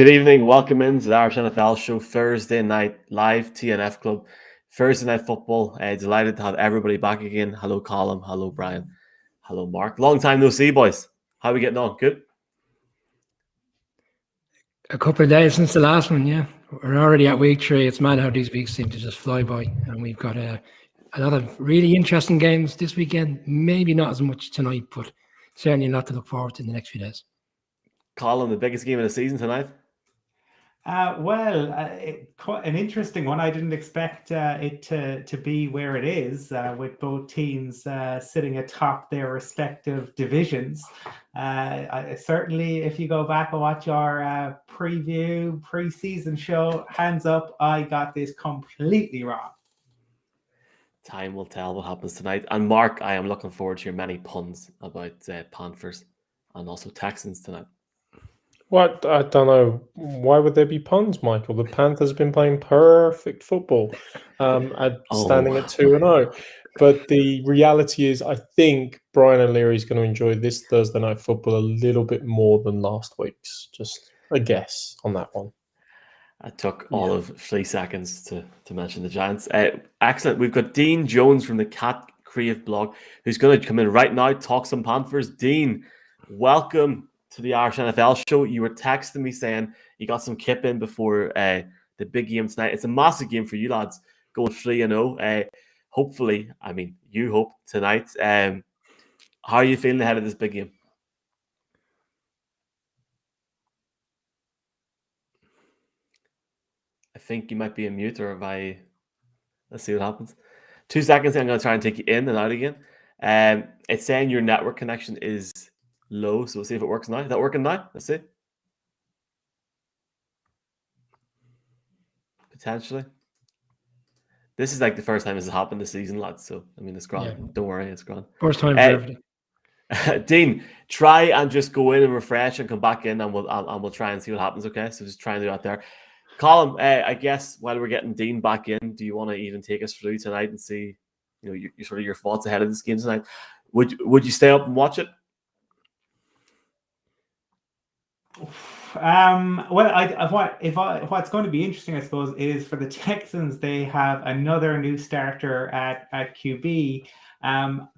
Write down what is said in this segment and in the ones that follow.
Good evening. Welcome into the Irish NFL show, Thursday night live TNF Club, Thursday night football. Delighted to have everybody back again. Hello, Colin. Hello, Brian. Hello, Mark. Long time no see, boys. How are we getting on? Good? A couple of days since the last one, yeah. We're already at week 3. It's mad how these weeks seem to just fly by. And we've got a lot of really interesting games this weekend. Maybe not as much tonight, but certainly a lot to look forward to in the next few days. Colin, the biggest game of the season tonight? Quite an interesting one. I didn't expect it to be where it is, with both teams sitting atop their respective divisions. Certainly, if you go back and watch our preseason show, hands up, I got this completely wrong. Time will tell what happens tonight. And Mark, I am looking forward to your many puns about Panthers and also Texans tonight. What? I don't know. Why would there be puns, Michael? The Panthers have been playing perfect football, standing at 2-0. But the reality is, I think Brian O'Leary is going to enjoy this Thursday night football a little bit more than last week's. Just a guess on that one. I took all of 3 seconds to mention the Giants. Excellent. We've got Dean Jones from the Cat Creative blog, who's going to come in right now, talk some Panthers. Dean, welcome to the Irish NFL show. You were texting me saying you got some kip in before the big game tonight. It's a massive game for you lads, going 3-0. Hopefully, I mean, you hope tonight. How are you feeling ahead of this big game? I think you might be in mute, or if I... Let's see what happens. 2 seconds, I'm going to try and take you in and out again. It's saying your network connection is low, so we'll see if it works now. Is that working now? Let's see. Potentially. This is like the first time this has happened this season, lads. So I mean, it's grand. Yeah. Don't worry, it's grand. First time for everything. Dean, try and just go in and refresh and come back in, and we'll try and see what happens. Okay, so just try and do that there. Colin, I guess while we're getting Dean back in, do you want to even take us through tonight and see, your thoughts ahead of this game tonight? Would you stay up and watch it? What's going to be interesting, I suppose, is for the Texans, they have another new starter at QB,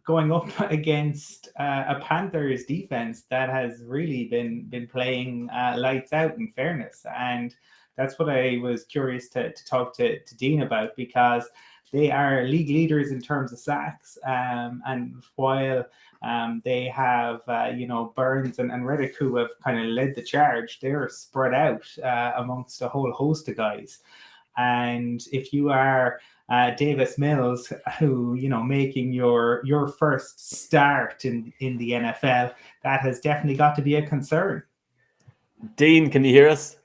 going up against a Panthers defense that has really been playing lights out, in fairness. And that's what I was curious to talk to Dean about, because they are league leaders in terms of sacks, and while they have Burns and Reddick, who have kind of led the charge, they're spread out amongst a whole host of guys. And if you are Davis Mills, who making your first start in the NFL, that has definitely got to be a concern. Dean, can you hear us?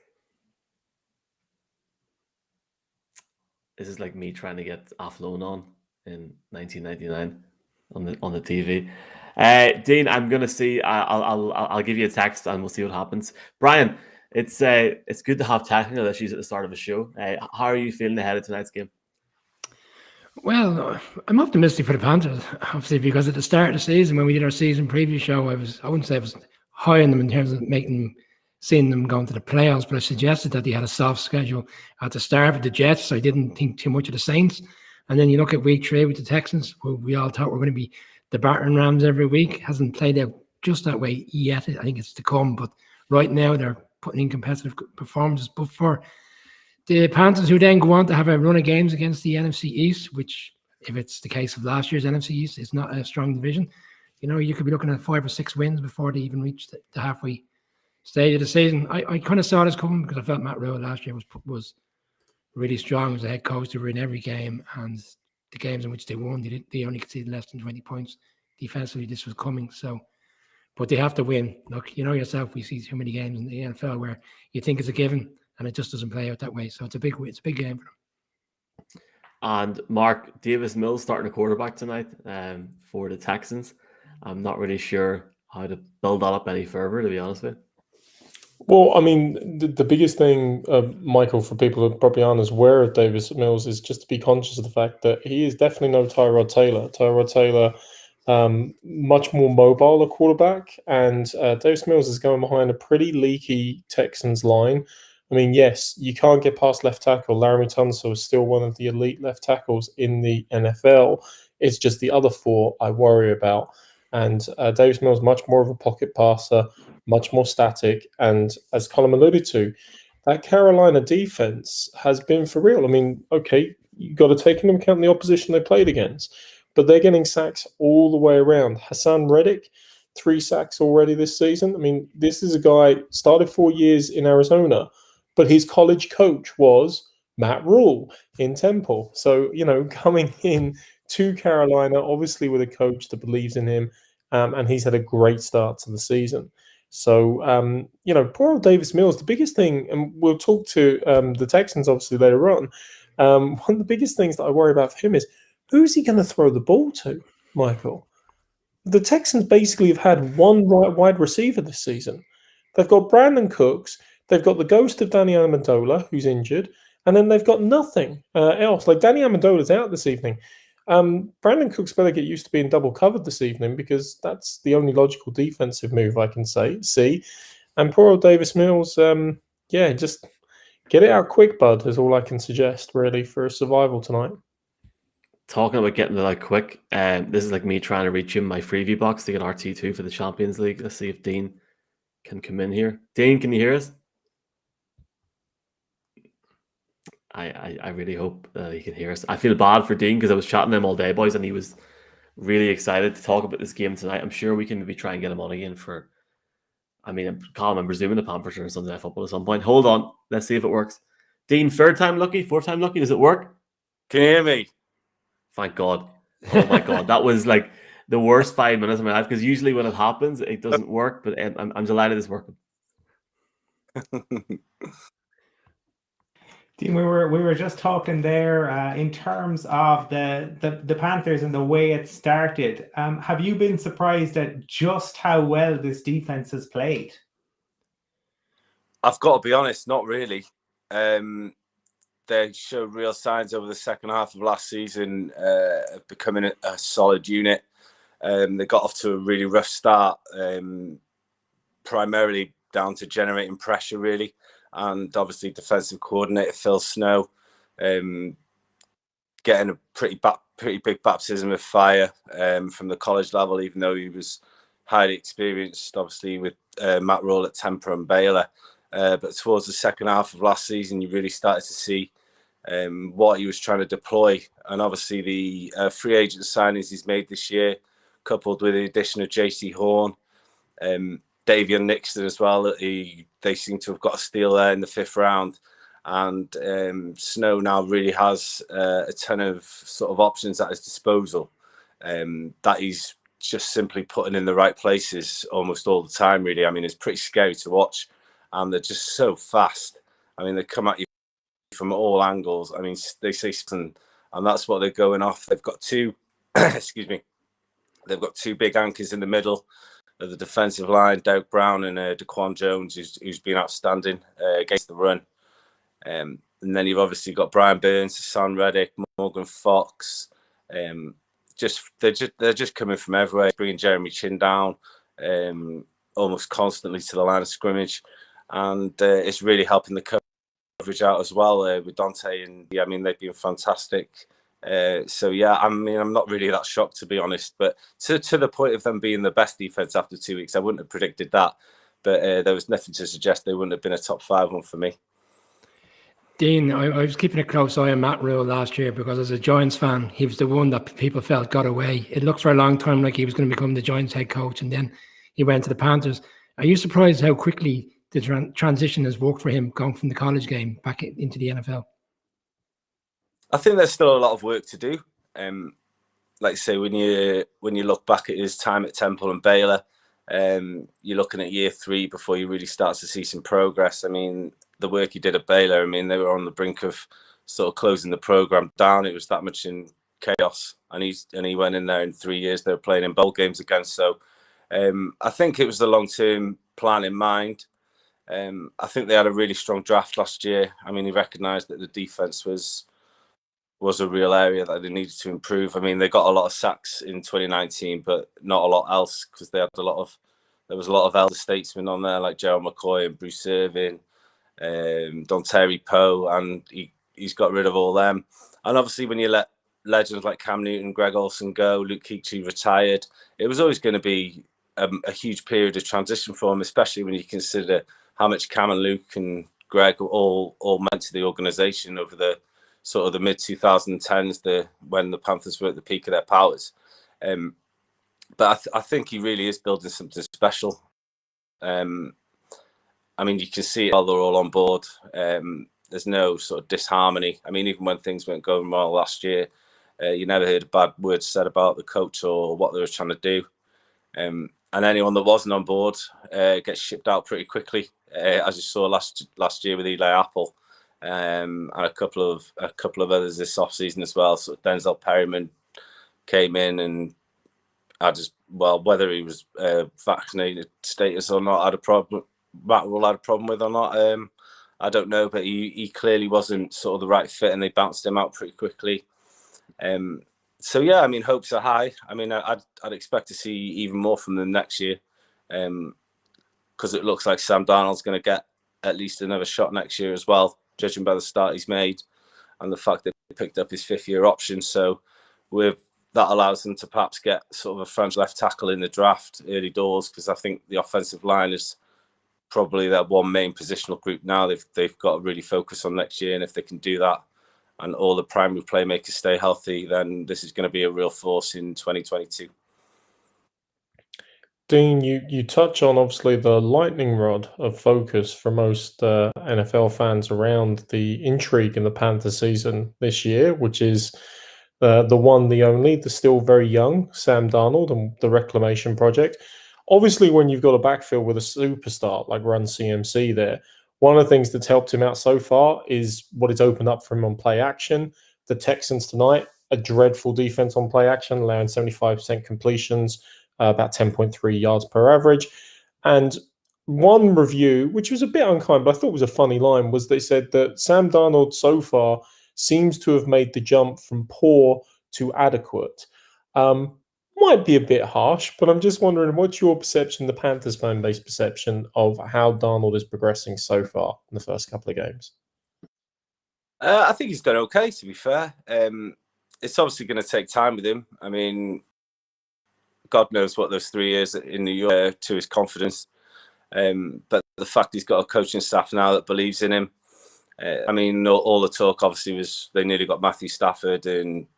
This is like me trying to get Athlone on in 1999 on the TV. Dean, I'm gonna see. I'll give you a text and we'll see what happens. Brian, it's good to have technical issues at the start of a show. How are you feeling ahead of tonight's game? Well, I'm optimistic for the Panthers, obviously, because at the start of the season, when we did our season preview show, I wouldn't say I was high on them in terms of seeing them going to the playoffs, but I suggested that they had a soft schedule at the start with the Jets, so I didn't think too much of the Saints. And then you look at week 3 with the Texans, who we all thought were going to be the battering rams every week. Hasn't played out just that way yet. I think it's to come, but right now they're putting in competitive performances. But for the Panthers, who then go on to have a run of games against the NFC East, which, if it's the case of last year's NFC East, is not a strong division. You could be looking at 5 or 6 wins before they even reach the halfway stage of the season. I kind of saw this coming because I felt Matt Rhule last year was really strong as a head coach. They were in every game, and the games in which they won, they only conceded less than 20 points. Defensively, this was coming. So, but they have to win. Look, yourself, we see too many games in the NFL where you think it's a given and it just doesn't play out that way. So it's a big game for them. And Mark, Davis Mills starting a quarterback tonight for the Texans. I'm not really sure how to build that up any further, to be honest with you. Well, I mean, the biggest thing, Michael, for people who probably aren't as aware of Davis Mills, is just to be conscious of the fact that he is definitely no Tyrod Taylor. Tyrod Taylor, much more mobile a quarterback, and Davis Mills is going behind a pretty leaky Texans line I mean, yes, you can't get past left tackle. Laramie Tunsil is still one of the elite left tackles in the NFL. It's just the other four I worry about. And Davis Mills much more of a pocket passer, much more static. And as Colin alluded to, that Carolina defense has been for real. I mean, okay, you've got to take into account the opposition they played against, but they're getting sacks all the way around. Hassan Reddick, 3 sacks already this season. I mean, this is a guy started 4 years in Arizona, but his college coach was Matt Rule in Temple. So, coming in to Carolina, obviously with a coach that believes in him, and he's had a great start to the season. So, poor old Davis Mills, the biggest thing, and we'll talk to the Texans obviously later on, one of the biggest things that I worry about for him is who's he going to throw the ball to, Michael? The Texans basically have had one wide receiver this season. They've got Brandon Cooks, they've got the ghost of Danny Amendola, who's injured, and then they've got nothing else. Like Danny Amendola's out this evening. Brandon Cooks better get used to being double covered this evening because that's the only logical defensive move I can see. And poor old Davis Mills, just get it out quick, bud, is all I can suggest, really, for survival tonight. Talking about getting it out quick, this is like me trying to reach in my freebie box to get RT2 for the Champions League. Let's see if Dean can come in here. Dean, can you hear us? I really hope he can hear us. I feel bad for Dean because I was chatting to him all day, boys, and he was really excited to talk about this game tonight. I'm sure we can maybe try and get him on again for, Colin, I'm presuming the Pampers or Sunday Night Football at some point. Hold on. Let's see if it works. Dean, third time lucky, fourth time lucky. Does it work? Can you hear me? Thank God. Oh my God. That was like the worst 5 minutes of my life because usually when it happens, it doesn't work, but I'm delighted it's working. Dean, we were just talking there in terms of the Panthers and the way it started. Have you been surprised at just how well this defense has played? I've got to be honest, not really. They showed real signs over the second half of last season of becoming a solid unit. They got off to a really rough start, primarily down to generating pressure, really. And obviously defensive coordinator Phil Snow getting a pretty big baptism of fire from the college level, even though he was highly experienced, obviously, with Matt Rule at Temple and Baylor. But towards the second half of last season, you really started to see what he was trying to deploy. And obviously the free agent signings he's made this year, coupled with the addition of JC Horn, Davion Nixon as well. They seem to have got a steal there in the 5th round. And Snow now really has a ton of sort of options at his disposal that he's just simply putting in the right places almost all the time, really. I mean, it's pretty scary to watch. And they're just so fast. I mean, they come at you from all angles. I mean, they say, and that's what they're going off. They've got 2, excuse me, they've got 2 big anchors in the middle of the defensive line, Derek Brown and Daquan Jones, who's been outstanding against the run. And then you've obviously got Brian Burns, Hassan Reddick, Morgan Fox. They're just coming from everywhere, bringing Jeremy Chin down almost constantly to the line of scrimmage. And it's really helping the coverage out as well with Dante. And I mean, they've been fantastic. So yeah, I mean, I'm not really that shocked, to be honest. But to the point of them being the best defense after 2 weeks, I wouldn't have predicted that. But there was nothing to suggest they wouldn't have been a top 5 one for me. Dean, I was keeping a close eye on Matt Rule last year because as a Giants fan, he was the one that people felt got away. It looked for a long time like he was going to become the Giants head coach, and then he went to the Panthers. Are you surprised how quickly the transition has worked for him going from the college game back into the NFL? I think there's still a lot of work to do. Like I say, when you look back at his time at Temple and Baylor, you're looking at year 3 before you really start to see some progress. I mean, the work he did at Baylor, I mean, they were on the brink of sort of closing the program down. It was that much in chaos, and he went in there in 3 years. They were playing in bowl games again. So I think it was the long-term plan in mind. I think they had a really strong draft last year. I mean, he recognised that the defense was a real area that they needed to improve. I mean, they got a lot of sacks in 2019, but not a lot else because there was a lot of elder statesmen on there like Gerald McCoy and Bruce Irvin, Dontari Poe, and he's got rid of all them. And obviously, when you let legends like Cam Newton, Greg Olsen go, Luke Kuechly retired, it was always going to be a huge period of transition for him, especially when you consider how much Cam and Luke and Greg all meant to the organisation over the sort of the mid 2010s, when the Panthers were at the peak of their powers. But I think he really is building something special. I mean, you can see it while they're all on board. There's no sort of disharmony. I mean, even when things weren't going well last year, you never heard a bad word said about the coach or what they were trying to do. And anyone that wasn't on board gets shipped out pretty quickly, as you saw last year with Eli Apple, and a couple of others this off season as well. So Denzel Perryman came in, and whether he was vaccinated status or not, had a problem with or not. I don't know, but he clearly wasn't sort of the right fit, and they bounced him out pretty quickly. So yeah, I mean, hopes are high. I mean, I'd expect to see even more from them next year, because it looks like Sam Darnold's going to get at least another shot next year as well, judging by the start he's made and the fact that he picked up his 5th-year option. So that allows them to perhaps get sort of a French left tackle in the draft early doors, because I think the offensive line is probably their one main positional group now. They've got to really focus on next year, and if they can do that, and all the primary playmakers stay healthy, then this is going to be a real force in 2022. Dean, you touch on obviously the lightning rod of focus for most NFL fans around the intrigue in the Panther season this year, which is the one, the only, the still very young Sam Darnold and the Reclamation Project. Obviously, when you've got a backfield with a superstar like Run CMC there, one of the things that's helped him out so far is what it's opened up for him on play action. The Texans tonight, a dreadful defense on play action, allowing 75% completions, about 10.3 yards per average. And one review, which was a bit unkind, but I thought was a funny line, was they said that Sam Darnold so far seems to have made the jump from poor to adequate. Might be a bit harsh, but I'm just wondering, what's your perception, the Panthers fan base perception, of how Darnold is progressing so far in the first couple of games? I think he's done okay, to be fair. It's obviously going to take time with him. I mean, God knows what those 3 years in New York to his confidence. But the fact he's got a coaching staff now that believes in him. I mean, all the talk obviously was they nearly got Matthew Stafford and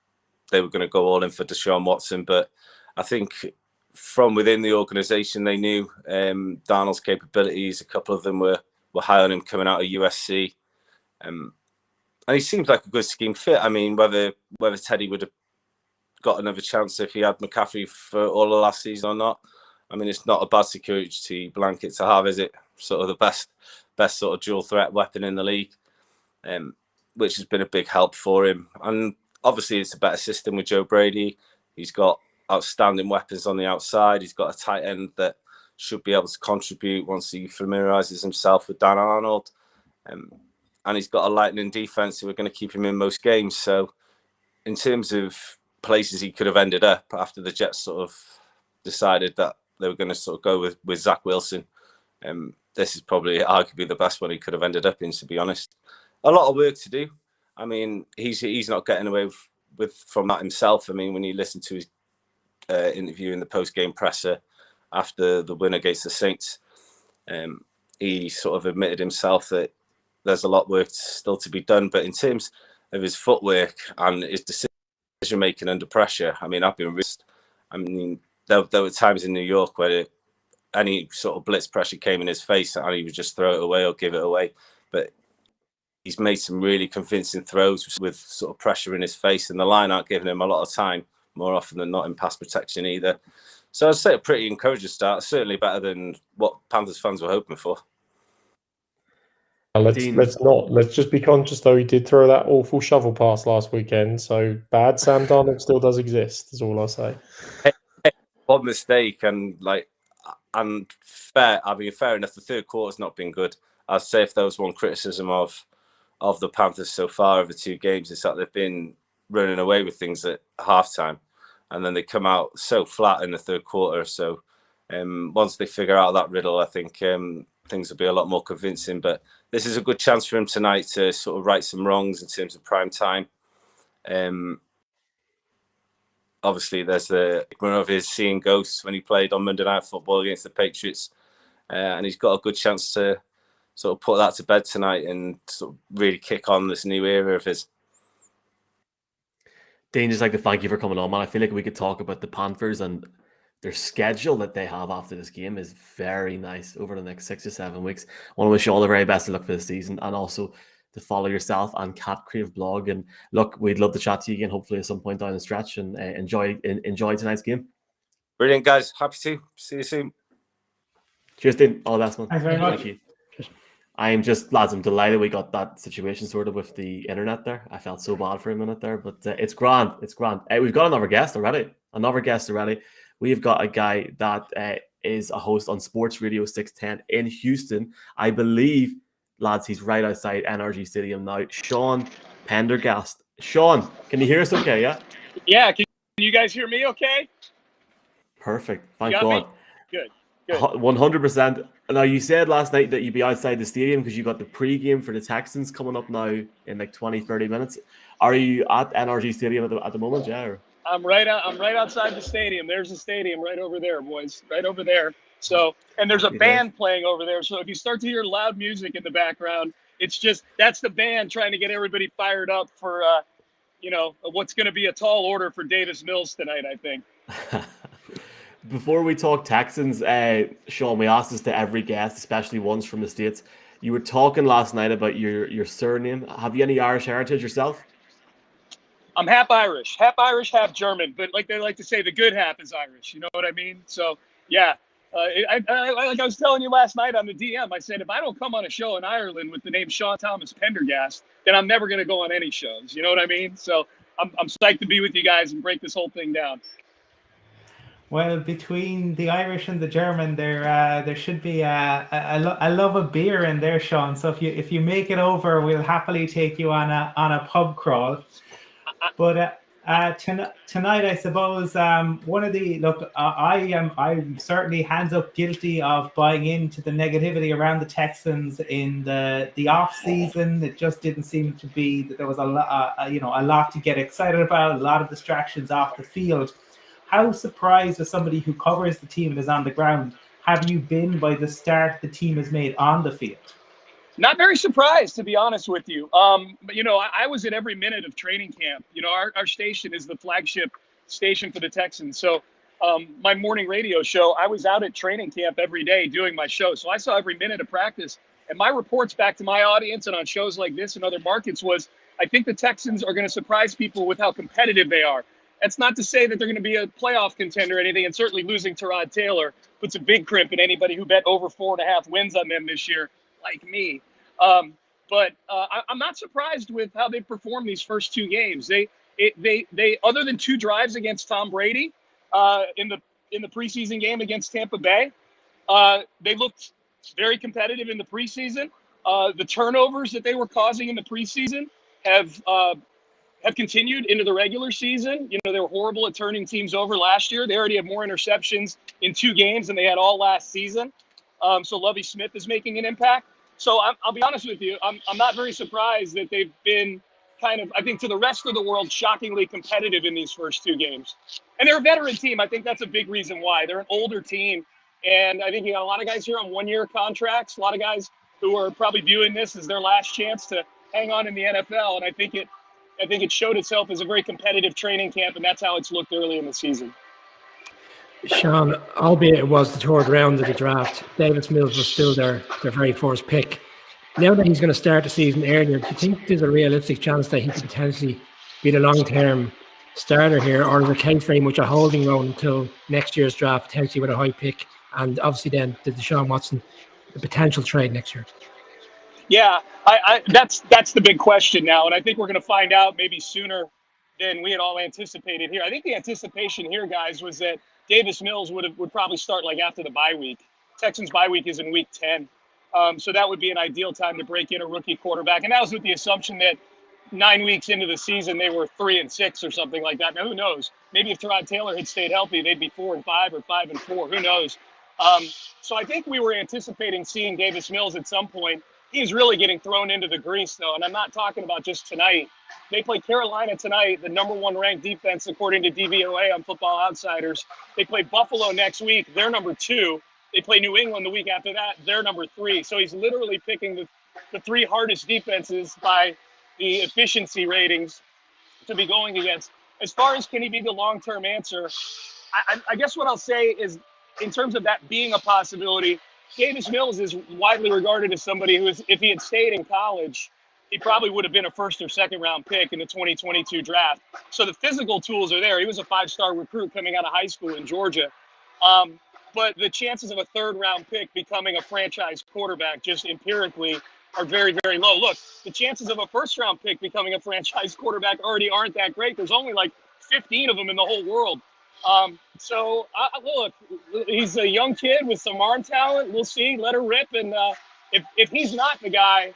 they were going to go all in for Deshaun Watson. But I think from within the organisation, they knew Darnold's capabilities. A couple of them were high on him coming out of USC. And he seems like a good scheme fit. I mean, whether Teddy would have got another chance if he had McCaffrey for all of last season or not, I mean, it's not a bad security blanket to have, is it? Sort of the best sort of dual threat weapon in the league, which has been a big help for him. And obviously, it's a better system with Joe Brady. He's got outstanding weapons on the outside. He's got a tight end that should be able to contribute once he familiarises himself with Dan Arnold. And he's got a lightning defense who are going to keep him in most games. So in terms of places he could have ended up after the Jets sort of decided that they were going to sort of go with Zach Wilson, this is probably arguably the best one he could have ended up in, to be honest. A lot of work to do. I mean, he's not getting away from that himself. I mean, when you listen to his interview in the post-game presser after the win against the Saints, he sort of admitted himself that there's a lot of work still to be done. But in terms of his footwork and his decision-making under pressure, I mean, there were times in New York where any sort of blitz pressure came in his face and he would just throw it away or give it away. But he's made some really convincing throws with sort of pressure in his face, and the line aren't giving him a lot of time, more often than not, in pass protection either. So I'd say a pretty encouraging start, certainly better than what Panthers fans were hoping for. Let's just be conscious though, he did throw that awful shovel pass last weekend, so bad Sam Darnold still does exist, is all I'll say. One mistake, and fair enough, the third quarter's not been good. I'd say if there was one criticism of the Panthers so far over 2 games, it's that they've been running away with things at halftime, and then they come out so flat in the third quarter. So once they figure out that riddle, I think things will be a lot more convincing. But this is a good chance for him tonight to sort of right some wrongs in terms of prime time. Obviously, there's the one of his seeing ghosts when he played on Monday Night Football against the Patriots, and he's got a good chance to sort of put that to bed tonight and sort of really kick on this new era of his. Dean, just like to thank you for coming on, man. I feel like we could talk about the Panthers, and their schedule that they have after this game is very nice over the next 6 or 7 weeks. I want to wish you all the very best of luck for the season, and also to follow yourself and Cat Creative Blog. And look, we'd love to chat to you again, hopefully at some point down the stretch, and enjoy tonight's game. Brilliant, guys. Happy to see you soon. Cheers, Dean. All the best, man. Thanks very much. Thank you. I'm delighted we got that situation sorted with the internet there. I felt so bad for a minute there, but it's grand. It's grand. We've got another guest already. We've got a guy that is a host on Sports Radio 610 in Houston. I believe, lads, he's right outside NRG Stadium now. Sean Pendergast. Sean, can you hear us okay, yeah? Yeah, can you guys hear me okay? Perfect. Thank God. Good. 100%. Now, you said last night that you'd be outside the stadium because you got the pre-game for the Texans coming up now in like 20, 30 minutes. Are you at NRG Stadium at the moment, yeah? Or? I'm right outside the stadium. There's the stadium right over there, boys. Right over there. So, and there's a band playing over there. So if you start to hear loud music in the background, it's just that's the band trying to get everybody fired up for what's going to be a tall order for Davis Mills tonight, I think. Before we talk Texans, Sean, we asked this to every guest, especially ones from the States. You were talking last night about your surname. Have you any Irish heritage yourself? I'm half Irish, half German, but like they like to say, the good half is Irish. You know what I mean? So, yeah. Like I was telling you last night on the DM, I said, if I don't come on a show in Ireland with the name Sean Thomas Pendergast, then I'm never going to go on any shows. You know what I mean? So I'm psyched to be with you guys and break this whole thing down. Well, between the Irish and the German, there should be a love of beer in there, Sean. So if you make it over, we'll happily take you on a pub crawl. But tonight, I suppose I'm certainly hands up guilty of buying into the negativity around the Texans in the off season. It just didn't seem to be that there was a lot to get excited about, a lot of distractions off the field. How surprised, as somebody who covers the team and is on the ground, have you been by the start the team has made on the field? Not very surprised, to be honest with you. But, I was at every minute of training camp. Our station is the flagship station for the Texans. So my morning radio show, I was out at training camp every day doing my show. So I saw every minute of practice. And my reports back to my audience and on shows like this and other markets was, I think the Texans are going to surprise people with how competitive they are. That's not to say that they're going to be a playoff contender or anything, and certainly losing Tyrod Taylor puts a big crimp in anybody who bet over 4.5 wins on them this year, like me. But I'm not surprised with how they performed these first two games. They other than 2 drives against Tom Brady in the preseason game against Tampa Bay, they looked very competitive in the preseason. The turnovers that they were causing in the preseason have continued into the regular season. They were horrible at turning teams over last year. They already have more interceptions in 2 games than they had all last season. So Lovie Smith is making an impact. So I'll be honest with you, I'm not very surprised that they've been kind of, I think to the rest of the world, shockingly competitive in these first 2 games. And they're a veteran team. I think that's a big reason why. They're an older team. And I think you got a lot of guys here on 1-year contracts, a lot of guys who are probably viewing this as their last chance to hang on in the NFL. And I think it showed itself as a very competitive training camp, and that's how it's looked early in the season. Sean, albeit it was the 3rd round of the draft, Davis Mills was still their very first pick. Now that he's going to start the season earlier, do you think there's a realistic chance that he could potentially be the long-term starter here, or is it case very much a holding role until next year's draft, potentially with a high pick, and obviously then the Deshaun Watson, the potential trade next year? Yeah, that's the big question now, and I think we're going to find out maybe sooner than we had all anticipated here. I think the anticipation here, guys, was that Davis Mills would probably start like after the bye week. Texans bye week is in week 10, so that would be an ideal time to break in a rookie quarterback, and that was with the assumption that 9 weeks into the season they were 3-6 or something like that. Now who knows? Maybe if Tyrod Taylor had stayed healthy, they'd be 4-5 or 5-4. Who knows? So I think we were anticipating seeing Davis Mills at some point he's really getting thrown into the grease, though. And I'm not talking about just tonight. They play Carolina tonight, the number 1 ranked defense according to DVOA on Football Outsiders. They play Buffalo next week. They're number 2. They play New England the week after that. They're number 3. So he's literally picking the 3 hardest defenses by the efficiency ratings to be going against. As far as can he be the long-term answer, I guess what I'll say is, in terms of that being a possibility, Davis Mills is widely regarded as somebody who is, if he had stayed in college, he probably would have been a 1st or 2nd round pick in the 2022 draft. So the physical tools are there. He was a 5-star recruit coming out of high school in Georgia. But the chances of a 3rd round pick becoming a franchise quarterback just empirically are very, very low. Look, the chances of a 1st round pick becoming a franchise quarterback already aren't that great. There's only like 15 of them in the whole world. Look, he's a young kid with some arm talent. We'll see. Let her rip. And if he's not the guy,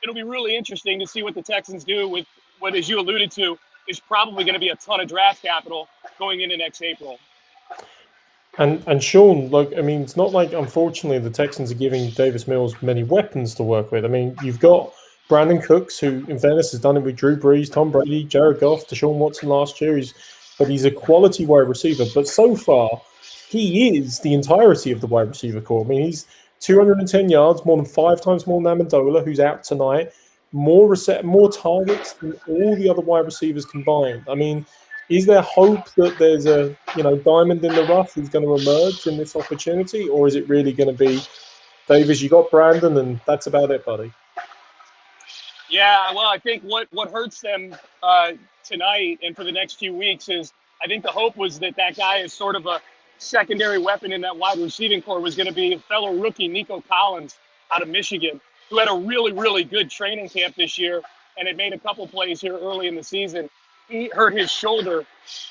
it'll be really interesting to see what the Texans do with what, as you alluded to, is probably going to be a ton of draft capital going into next April. And Sean, like, I mean, it's not like, unfortunately, the Texans are giving Davis Mills many weapons to work with. I mean, you've got Brandon Cooks, who, in fairness, has done it with Drew Brees, Tom Brady, Jared Goff, Deshaun Watson last year. He's a quality wide receiver. But so far, he is the entirety of the wide receiver core. I mean, he's 210 yards, more than 5 times more than Amendola, who's out tonight, more targets than all the other wide receivers combined. I mean, is there hope that there's a diamond in the rough who's going to emerge in this opportunity, or is it really going to be, Davis, you got Brandon, and that's about it, buddy? Yeah, well, I think what hurts them tonight and for the next few weeks is, I think the hope was that guy is sort of a secondary weapon in that wide receiving core was going to be a fellow rookie, Nico Collins, out of Michigan, who had a really, really good training camp this year and had made a couple plays here early in the season. He hurt his shoulder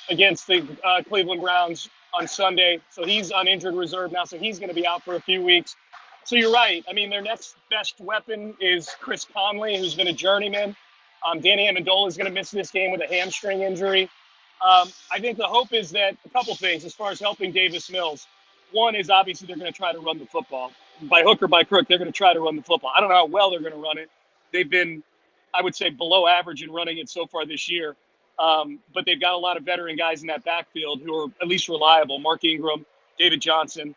against the Cleveland Browns on Sunday, so he's on injured reserve now, so he's going to be out for a few weeks. So you're right. I mean, their next best weapon is Chris Conley, who's been a journeyman. Danny Amendola is going to miss this game with a hamstring injury. I think the hope is that a couple things as far as helping Davis Mills. One is obviously they're going to try to run the football. By hook or by crook, they're going to try to run the football. I don't know how well they're going to run it. They've been, I would say, below average in running it so far this year. But they've got a lot of veteran guys in that backfield who are at least reliable. Mark Ingram, David Johnson,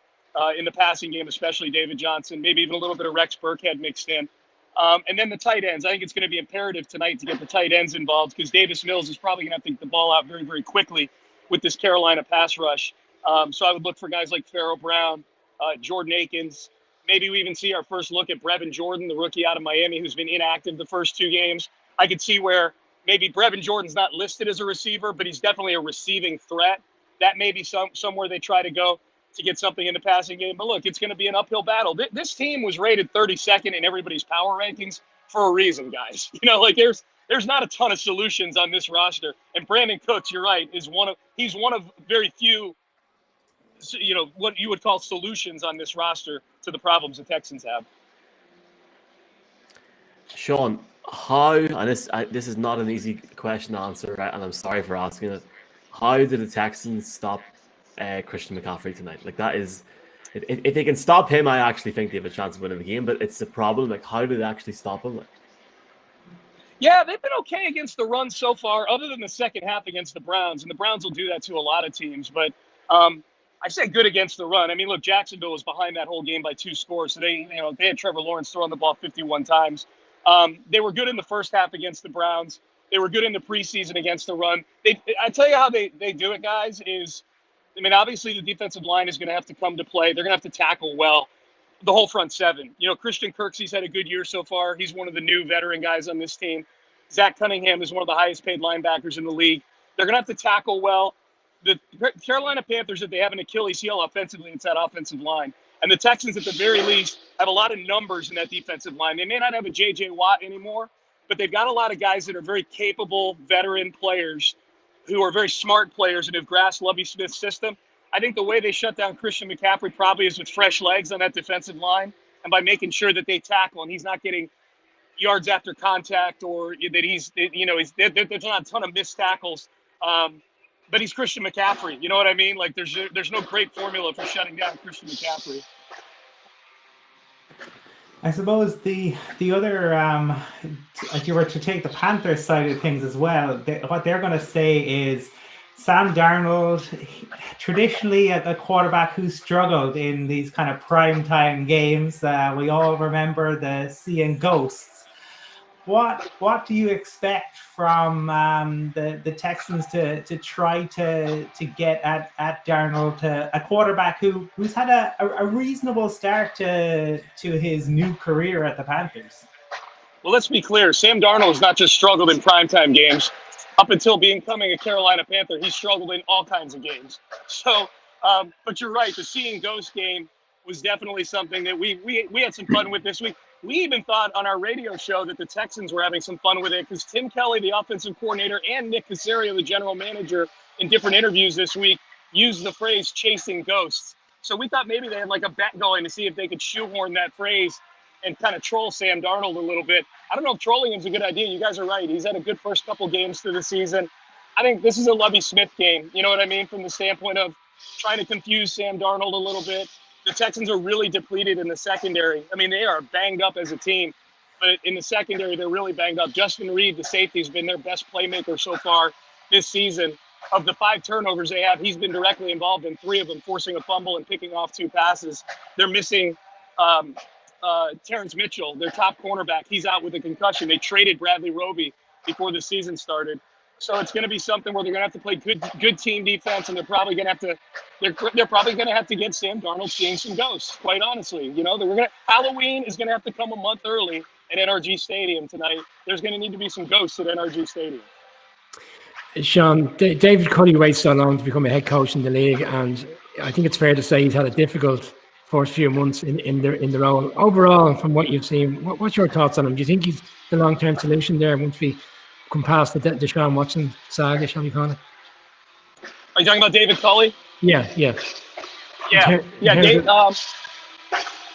in the passing game, especially David Johnson, maybe even a little bit of Rex Burkhead mixed in. And then the tight ends. I think it's going to be imperative tonight to get the tight ends involved because Davis Mills is probably going to have to get the ball out very, very quickly with this Carolina pass rush. So I would look for guys like Pharaoh Brown, Jordan Akins. Maybe we even see our first look at Brevin Jordan, the rookie out of Miami, who's been inactive the first 2 games. I could see where maybe Brevin Jordan's not listed as a receiver, but he's definitely a receiving threat. That may be somewhere they try to go to get something in the passing game. But look, it's going to be an uphill battle. This team was rated 32nd in everybody's power rankings for a reason, guys. There's not a ton of solutions on this roster. And Brandon Cooks, you're right, he's one of very few, what you would call solutions on this roster to the problems the Texans have. Sean, how, and this is not an easy question to answer, right? And I'm sorry for asking it. How did the Texans stop Christian McCaffrey tonight? Like, that is, if they can stop him, I actually think they have a chance of winning the game. But it's the problem. Like, how did they actually stop him? Yeah, they've been okay against the run so far, other than the second half against the Browns. And the Browns will do that to a lot of teams. But I say good against the run. I mean, look, Jacksonville was behind that whole game by 2 scores. So they had Trevor Lawrence throwing the ball 51 times. They were good in the first half against the Browns. They were good in the preseason against the run. I tell you how they do it, guys, is, I mean, obviously the defensive line is going to have to come to play. They're going to have to tackle well. The whole front 7. Christian Kirksey's had a good year so far. He's one of the new veteran guys on this team. Zach Cunningham is one of the highest paid linebackers in the league. They're going to have to tackle well. The Carolina Panthers, if they have an Achilles heel offensively, it's that offensive line. And the Texans, at the very least, have a lot of numbers in that defensive line. They may not have a J.J. Watt anymore, but they've got a lot of guys that are very capable veteran players who are very smart players and have grasped Lovie Smith's system. I think the way they shut down Christian McCaffrey probably is with fresh legs on that defensive line and by making sure that they tackle and he's not getting yards after contact or that there's not a ton of missed tackles. But he's Christian McCaffrey. You know what I mean? Like, there's no great formula for shutting down Christian McCaffrey. I suppose the other, if you were to take the Panthers side of things as well, what they're going to say is Sam Darnold, traditionally a quarterback who struggled in these kind of primetime games. We all remember the seeing ghosts. What do you expect from the Texans to try to get at Darnold, a quarterback who's had a reasonable start to his new career at the Panthers? Well, let's be clear. Sam Darnold has not just struggled in primetime games. Up until becoming a Carolina Panther, he struggled in all kinds of games. So, but you're right. The seeing ghost game was definitely something that we had some fun with this week. We even thought on our radio show that the Texans were having some fun with it because Tim Kelly, the offensive coordinator, and Nick Caserio, the general manager, in different interviews this week, used the phrase chasing ghosts. So we thought maybe they had like a bet going to see if they could shoehorn that phrase and kind of troll Sam Darnold a little bit. I don't know if trolling him is a good idea. You guys are right. He's had a good first couple games through the season. I think this is a Lovie Smith game. You know what I mean? From the standpoint of trying to confuse Sam Darnold a little bit. The Texans are really depleted in the secondary. I mean, they are banged up as a team, but in the secondary, they're really banged up. Justin Reed, the safety, has been their best playmaker so far this season. Of the 5 turnovers they have, he's been directly involved in 3 of them, forcing a fumble and picking off 2 passes. They're missing Terrence Mitchell, their top cornerback. He's out with a concussion. They traded Bradley Roby before the season started. So it's going to be something where they're going to have to play good team defense, and they're probably going to have to get Sam Darnold seeing some ghosts. Quite honestly, you know, Halloween is going to have to come a month early at NRG Stadium tonight. There's going to need to be some ghosts at NRG Stadium. Sean, David Culley waits so long to become a head coach in the league, and I think it's fair to say he's had a difficult first few months in the role. Overall, from what you've seen, what's your thoughts on him? Do you think he's the long-term solution there once we come past the Deshaun Watson saga, shall we call it? Are you talking about David Culley? Yeah. Dave,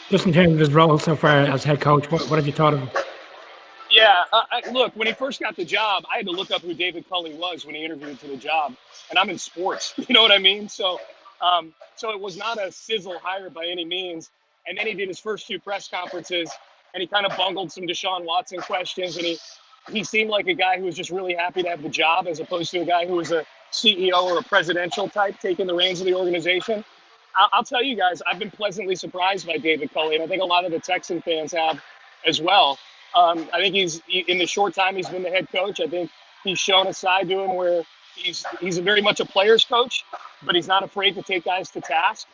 just in terms of his role so far as head coach, what have you thought of him? Yeah, look, when he first got the job, I had to look up who David Culley was when he interviewed for the job, and I'm in sports. You know what I mean? So it was not a sizzle hire by any means. And then he did his first 2 press conferences, and he kind of bungled some Deshaun Watson questions, and he seemed like a guy who was just really happy to have the job, as opposed to a guy who was a CEO or a presidential type taking the reins of the organization. I'll tell you guys, I've been pleasantly surprised by David Culley, and I think a lot of the Texan fans have as well. I think in the short time he's been the head coach, I think he's shown a side to him where he's very much a player's coach, but he's not afraid to take guys to task.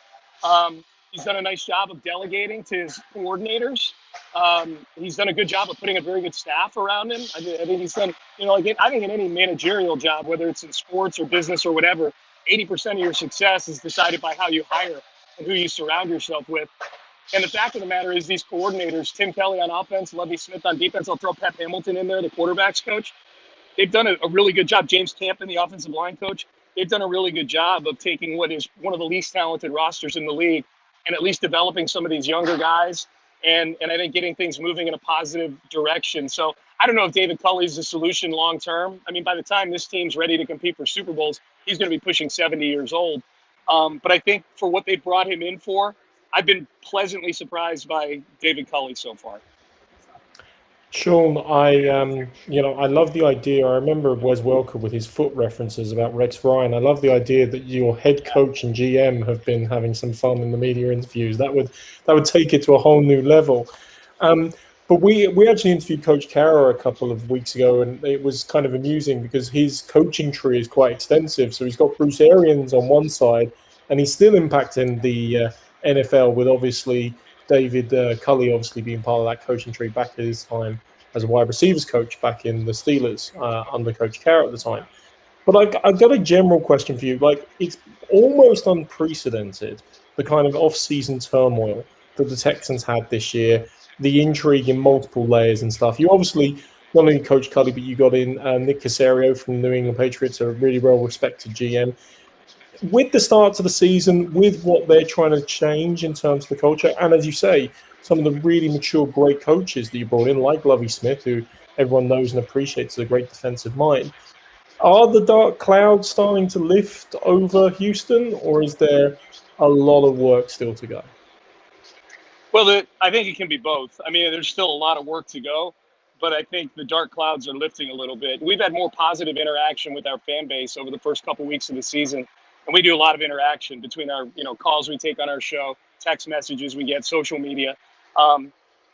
He's done a nice job of delegating to his coordinators. He's done a good job of putting a very good staff around him. I think he's done, I think in any managerial job, whether it's in sports or business or whatever, 80% of your success is decided by how you hire and who you surround yourself with. And the fact of the matter is these coordinators, Tim Kelly on offense, Lovie Smith on defense, I'll throw Pep Hamilton in there, the quarterback's coach. They've done a really good job. James Campen, the offensive line coach, they've done a really good job of taking what is one of the least talented rosters in the league and at least developing some of these younger guys and I think getting things moving in a positive direction. So I don't know if David Culley is the solution long term. I mean, by the time this team's ready to compete for Super Bowls, he's going to be pushing 70 years old. But I think for what they brought him in for, I've been pleasantly surprised by David Culley so far. Sean, I love the idea. I remember Wes Welker with his foot references about Rex Ryan. I love the idea that your head coach and GM have been having some fun in the media interviews. That would take it to a whole new level. But we actually interviewed Coach Carroll a couple of weeks ago, and it was kind of amusing because his coaching tree is quite extensive. So he's got Bruce Arians on one side, and he's still impacting the NFL with obviously David Culley obviously being part of that coaching tree back at his time as a wide receivers coach back in the Steelers under Coach Carroll at the time. But I've got a general question for you. Like, it's almost unprecedented, the kind of off-season turmoil that the Texans had this year, the intrigue in multiple layers and stuff. You obviously not only Coach Culley, but you got in Nick Caserio from the New England Patriots, a really well-respected GM. With the start to the season, with what they're trying to change in terms of the culture, and as you say, some of the really mature, great coaches that you brought in, like Lovie Smith, who everyone knows and appreciates as a great defensive mind, are the dark clouds starting to lift over Houston, or is there a lot of work still to go? Well, I think it can be both. I mean, there's still a lot of work to go, but I think the dark clouds are lifting a little bit. We've had more positive interaction with our fan base over the first couple weeks of the season, and we do a lot of interaction between our, calls we take on our show, text messages we get, social media.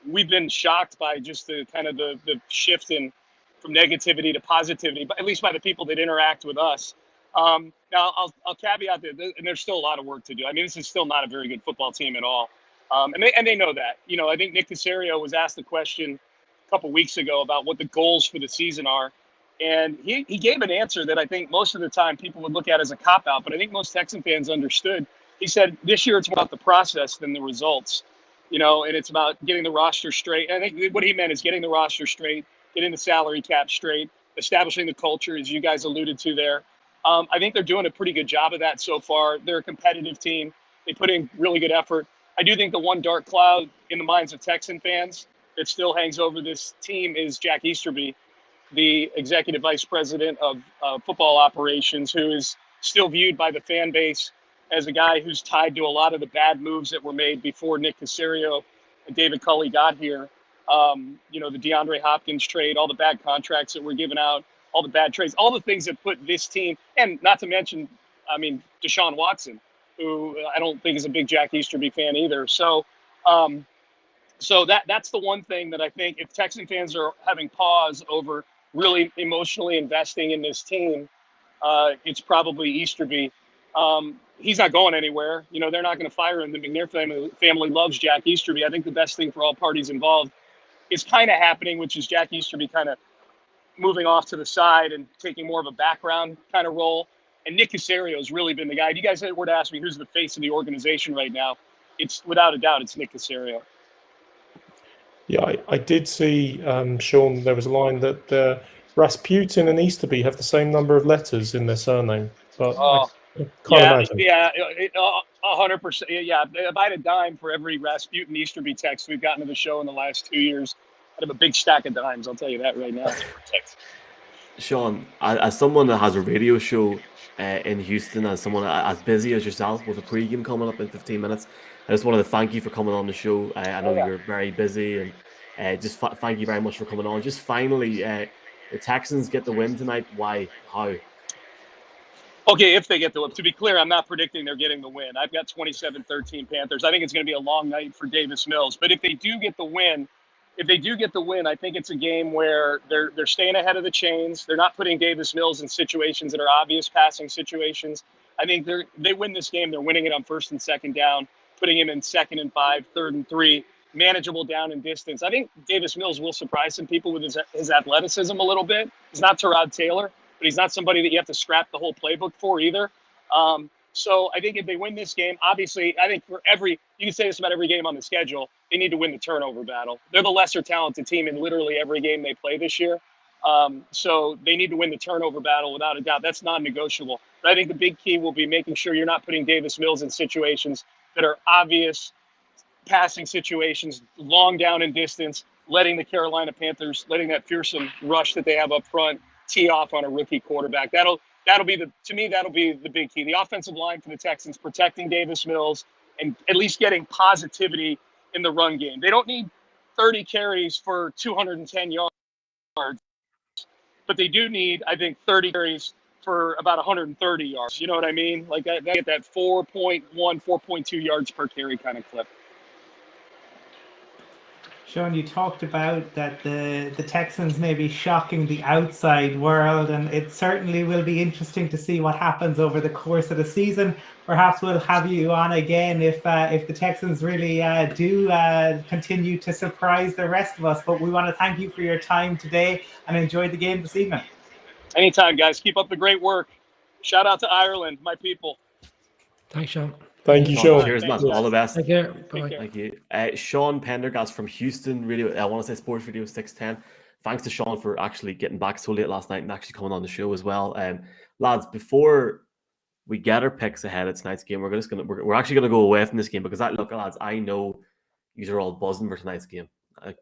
We've been shocked by just the kind of the shift in from negativity to positivity, but at least by the people that interact with us. Now, I'll caveat that, and there's still a lot of work to do. I mean, this is still not a very good football team at all. And they know that. I think Nick Caserio was asked the question a couple weeks ago about what the goals for the season are. And he gave an answer that I think most of the time people would look at as a cop-out, but I think most Texan fans understood. He said, this year it's more about the process than the results, and it's about getting the roster straight. And I think what he meant is getting the roster straight, getting the salary cap straight, establishing the culture, as you guys alluded to there. I think they're doing a pretty good job of that so far. They're a competitive team. They put in really good effort. I do think the one dark cloud in the minds of Texan fans that still hangs over this team is Jack Easterby, the executive vice president of football operations, who is still viewed by the fan base as a guy who's tied to a lot of the bad moves that were made before Nick Caserio and David Culley got here. The DeAndre Hopkins trade, all the bad contracts that were given out, all the bad trades, all the things that put this team, and not to mention, Deshaun Watson, who I don't think is a big Jack Easterby fan either. So that's the one thing that I think if Texan fans are having pause over really emotionally investing in this team, it's probably Easterby. He's not going anywhere. They're not going to fire him. The McNair family loves Jack Easterby. I think the best thing for all parties involved is kind of happening, which is Jack Easterby kind of moving off to the side and taking more of a background kind of role. And Nick Caserio has really been the guy. If you guys were to ask me who's the face of the organization right now, it's without a doubt, it's Nick Caserio. Yeah, I did see, Sean, there was a line that Rasputin and Easterby have the same number of letters in their surname. But I can't imagine. Yeah, 100%. Yeah, if I had a dime for every Rasputin Easterby text we've gotten to the show in the last 2 years, I'd have a big stack of dimes. I'll tell you that right now. Sean, as someone that has a radio show in Houston, as someone as busy as yourself with a pregame coming up in 15 minutes, I just wanted to thank you for coming on the show. I know you're very busy, and just thank you very much for coming on. Just finally, the Texans get the win tonight. Why? How? Okay, if they get the win. To be clear, I'm not predicting they're getting the win. I've got 27-13 Panthers. I think it's going to be a long night for Davis Mills. But if they do get the win, I think it's a game where they're staying ahead of the chains. They're not putting Davis Mills in situations that are obvious passing situations. I think they win this game. They're winning it on 1st and 2nd down, putting him in 2nd and 5, 3rd and 3, manageable down and distance. I think Davis Mills will surprise some people with his athleticism a little bit. He's not Tyrod Taylor, but he's not somebody that you have to scrap the whole playbook for either. So I think if they win this game, obviously, I think you can say this about every game on the schedule, they need to win the turnover battle. They're the lesser talented team in literally every game they play this year. So they need to win the turnover battle without a doubt. That's non-negotiable. But I think the big key will be making sure you're not putting Davis Mills in situations that are obvious passing situations, long down and distance, letting the Carolina Panthers, letting that fearsome rush that they have up front tee off on a rookie quarterback. That'll be the big key. The offensive line for the Texans protecting Davis Mills and at least getting positivity in the run game. They don't need 30 carries for 210 yards, but they do need, I think, 30 carries for about 130 yards. You know what I mean? Like they get that 4.1, 4.2 yards per carry kind of clip. Sean, you talked about that the Texans may be shocking the outside world, and it certainly will be interesting to see what happens over the course of the season. Perhaps we'll have you on again if the Texans really do continue to surprise the rest of us. But we want to thank you for your time today and enjoy the game this evening. Anytime, guys. Keep up the great work. Shout out to Ireland, my people. Thanks, Sean. Thank you, Sean. Cheers, man. All the best. Take care. Bye. Thank you. Sean Pendergast from Houston Radio. I want to say Sports Radio 610. Thanks to Sean for actually getting back so late last night and actually coming on the show as well. Lads, before we get our picks ahead of tonight's game, we're actually gonna go away from this game because lads, I know you are all buzzing for tonight's game.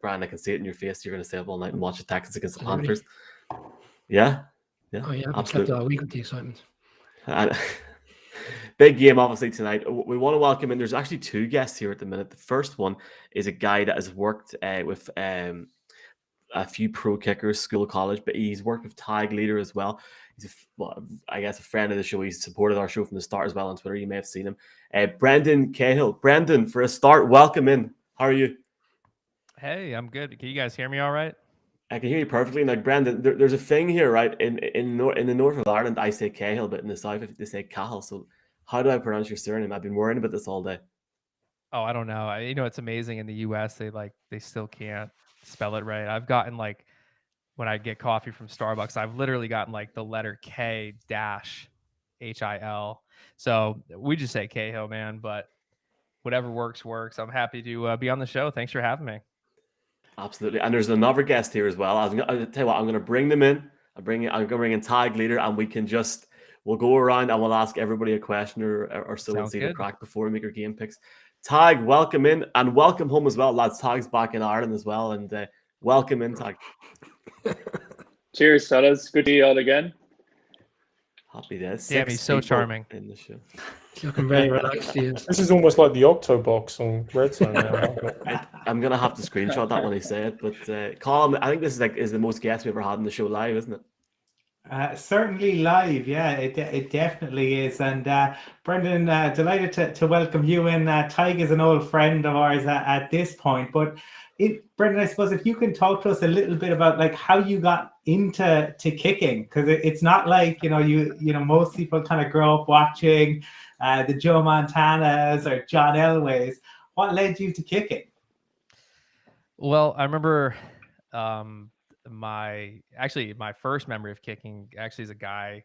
Brian, I can see it in your face. You're gonna stay up all night and watch the Texans against the Panthers. Yeah. Oh yeah, I've absolutely. slept all week with the excitement. big game, obviously, tonight. We want to welcome in. There's actually two guests here at the minute. The first one is a guy that has worked with a few pro kickers, school, college, but he's worked with Tag Leader as well. He's, I guess, a friend of the show. He's supported our show from the start as well on Twitter. You may have seen him. Brendan Cahill. Brendan, for a start, welcome in. How are you? Hey, I'm good. Can you guys hear me all right? I can hear you perfectly. Now, Brendan, there's a thing here, right? In the north of Ireland, I say Cahill, but in the south, they say Cahill. So how do I pronounce your surname? I've been worrying about this all day. Oh, I don't know. It's amazing in the US they still can't spell it right. I've gotten like when I get coffee from Starbucks, I've literally gotten like the letter K dash HIL. So we just say Cahill, man, but whatever works. I'm happy to be on the show. Thanks for having me. Absolutely. And there's another guest here as well. I'll tell you what, I'm going to bring them in. I'm going to bring in Tag Leader, and we'll go around and we'll ask everybody a question or so and see the crack before we make our game picks. Tag, welcome in and welcome home as well, lads. Tag's back in Ireland as well, and welcome in, Tag. Cheers, fellas. Good to be on again. Happy days. Damn, he's so charming in the show. Looking very relaxed. This is almost like the Octobox on Red Zone now. I'm gonna have to screenshot that when he said it. But Colin, I think this is the most guests we've ever had in the show live, isn't it? Certainly live, yeah, it definitely is. And Brendan, delighted to welcome you in. Tig is an old friend of ours at this point. But Brendan, I suppose if you can talk to us a little bit about like how you got into kicking, because it's not like you most people kind of grow up watching the Joe Montanas or John Elways. What led you to kicking? Well, I remember my first memory of kicking actually is a guy,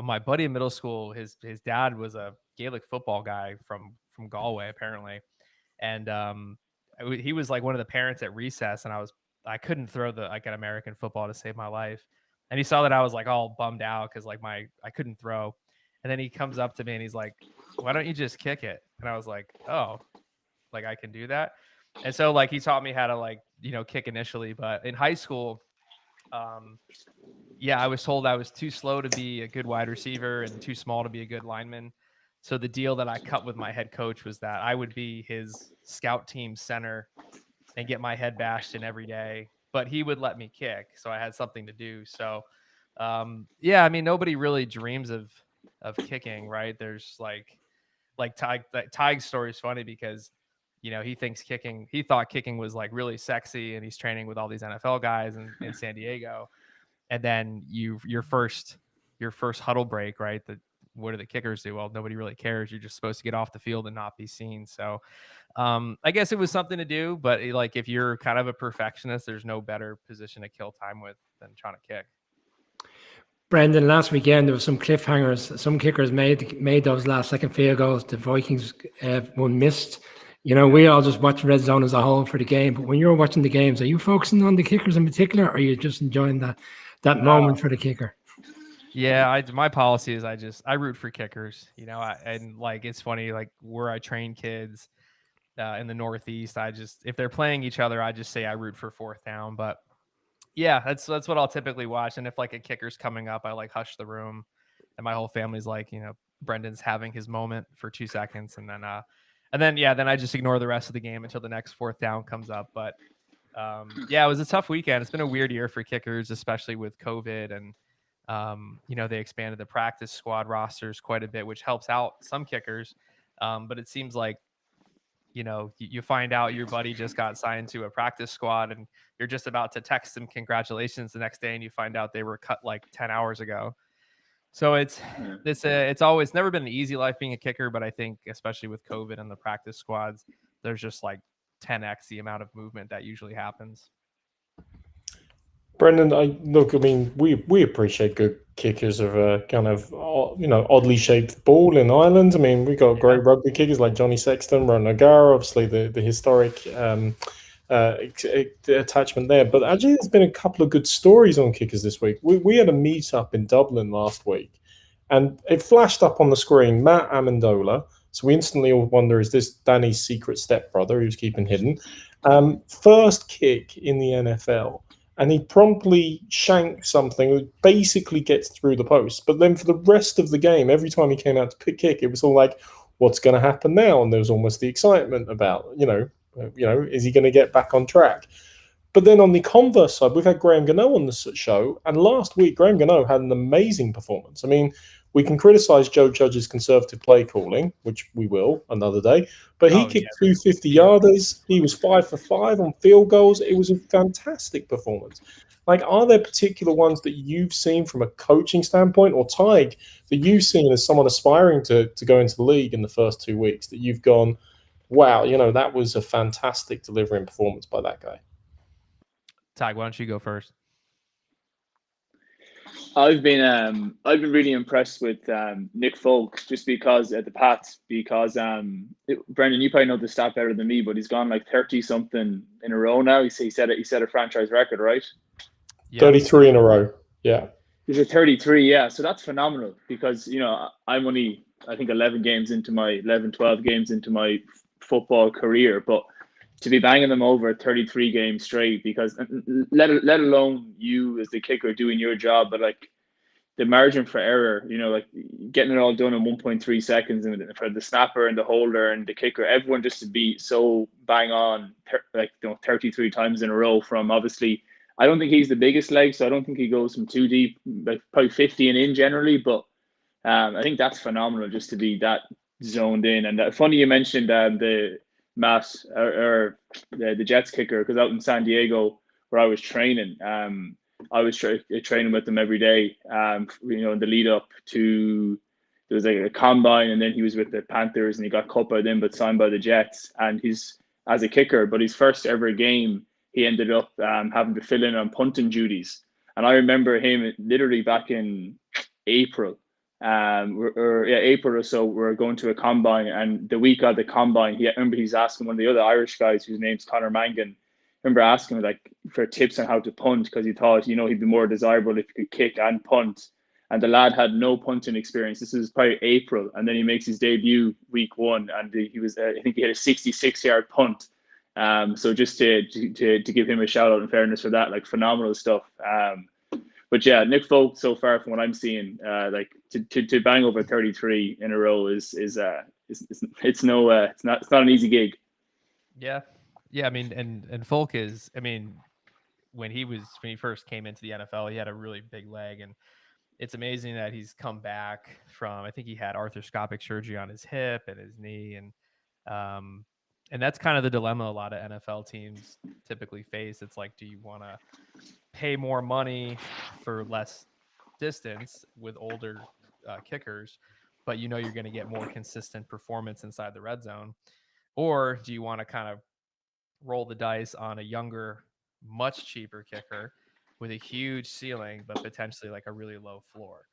my buddy in middle school. His dad was a Gaelic football guy from Galway apparently, and he was like one of the parents at recess, and I couldn't throw an American football to save my life, and he saw that I was like all bummed out because like I couldn't throw, and then he comes up to me and he's like, "Why don't you just kick it?" And I was like, "Oh, like I can do that." And so like he taught me how to kick initially, but in high school, I was told I was too slow to be a good wide receiver and too small to be a good lineman. So the deal that I cut with my head coach was that I would be his scout team center and get my head bashed in every day, but he would let me kick. So I had something to do. So, nobody really dreams of kicking, right? There's like Tig's story is funny because, he thought kicking was like really sexy, and he's training with all these NFL guys in San Diego. And then your first huddle break, right? What do the kickers do? Well, nobody really cares. You're just supposed to get off the field and not be seen. So I guess it was something to do, but like if you're kind of a perfectionist, there's no better position to kill time with than trying to kick. Brendan, last weekend there was some cliffhangers. Some kickers made those last second field goals. The Vikings one missed. We all just watch Red Zone as a whole for the game. But when you're watching the games, are you focusing on the kickers in particular, or are you just enjoying that moment for the kicker? Yeah, my policy is I root for kickers, and like it's funny, like where I train kids in the Northeast, if they're playing each other, I just say I root for fourth down. But yeah, that's what I'll typically watch. And if like a kicker's coming up, I like hush the room, and my whole family's like, Brendan's having his moment for 2 seconds, and then I just ignore the rest of the game until the next fourth down comes up. But it was a tough weekend. It's been a weird year for kickers, especially with COVID and. They expanded the practice squad rosters quite a bit, which helps out some kickers. But it seems like, you find out your buddy just got signed to a practice squad and you're just about to text them congratulations the next day, and you find out they were cut like 10 hours ago. So it's always never been an easy life being a kicker, but I think especially with COVID and the practice squads, there's just like 10x the amount of movement that usually happens. Brendan, we appreciate good kickers of a kind of oddly shaped ball in Ireland. I mean, we got great rugby kickers like Johnny Sexton, Ron O'Gara, obviously the historic attachment there. But actually, there's been a couple of good stories on kickers this week. We had a meet-up in Dublin last week, and it flashed up on the screen, Matt Amendola. So we instantly all wonder, is this Danny's secret stepbrother who's keeping hidden? First kick in the NFL. and he promptly shanks something that basically gets through the post. But then for the rest of the game, every time he came out to kick, it was all like, what's going to happen now? And there was almost the excitement about, is he going to get back on track? But then on the converse side, we've had Graham Gano on the show, and last week Graham Gano had an amazing performance. I mean, we can criticize Joe Judge's conservative play calling, which we will another day, but he kicked 250-yarders. He was 5 for 5 on field goals. It was a fantastic performance. Like, are there particular ones that you've seen from a coaching standpoint, or Tig, that you've seen as someone aspiring to go into the league in the first 2 weeks, that you've gone, wow, that was a fantastic delivery and performance by that guy? Tig, why don't you go first? I've been really impressed with Nick Folk, just because at the Pats, because Brendan, you probably know the stat better than me, but he's gone like 30 something in a row now. He set a franchise record, right? Yeah. 33 in a row. Yeah. He's at 33, yeah. So that's phenomenal, because I'm only, I think, 12 games into my football career, but to be banging them over 33 games straight, because let alone you as the kicker doing your job, but like the margin for error, like getting it all done in 1.3 seconds, and for the snapper and the holder and the kicker, everyone just to be so bang on 33 times in a row. From, obviously, I don't think he's the biggest leg, so I don't think he goes from too deep, like probably 50 and in generally, but I think that's phenomenal just to be that zoned in. And funny you mentioned the Matt or the Jets kicker, because out in San Diego where I was training, I was training with them every day. In the lead up to, there was like a combine, and then he was with the Panthers, and he got cut by them but signed by the Jets. And he's as a kicker, but his first ever game, he ended up having to fill in on punting duties. And I remember him literally back in April. April or so, we were going to a combine, and the week of the combine, he's asking one of the other Irish guys, whose name's Conor Mangan. I remember asking him like for tips on how to punt, because he thought he'd be more desirable if he could kick and punt. And the lad had no punting experience. This is probably April, and then he makes his debut week 1, and he was I think he had a 66-yard punt. So just to give him a shout out in fairness for that, like phenomenal stuff. But yeah, Nick Folk, so far from what I'm seeing, like to bang over 33 in a row is it's not an easy gig. Yeah. I mean, and Folk is, I mean, when he first came into the NFL, he had a really big leg, and it's amazing that he's come back from, I think he had arthroscopic surgery on his hip and his knee, and that's kind of the dilemma a lot of NFL teams typically face. It's like, do you want to pay more money for less distance with older kickers, but you're going to get more consistent performance inside the red zone? Or do you want to kind of roll the dice on a younger, much cheaper kicker with a huge ceiling, but potentially like a really low floor?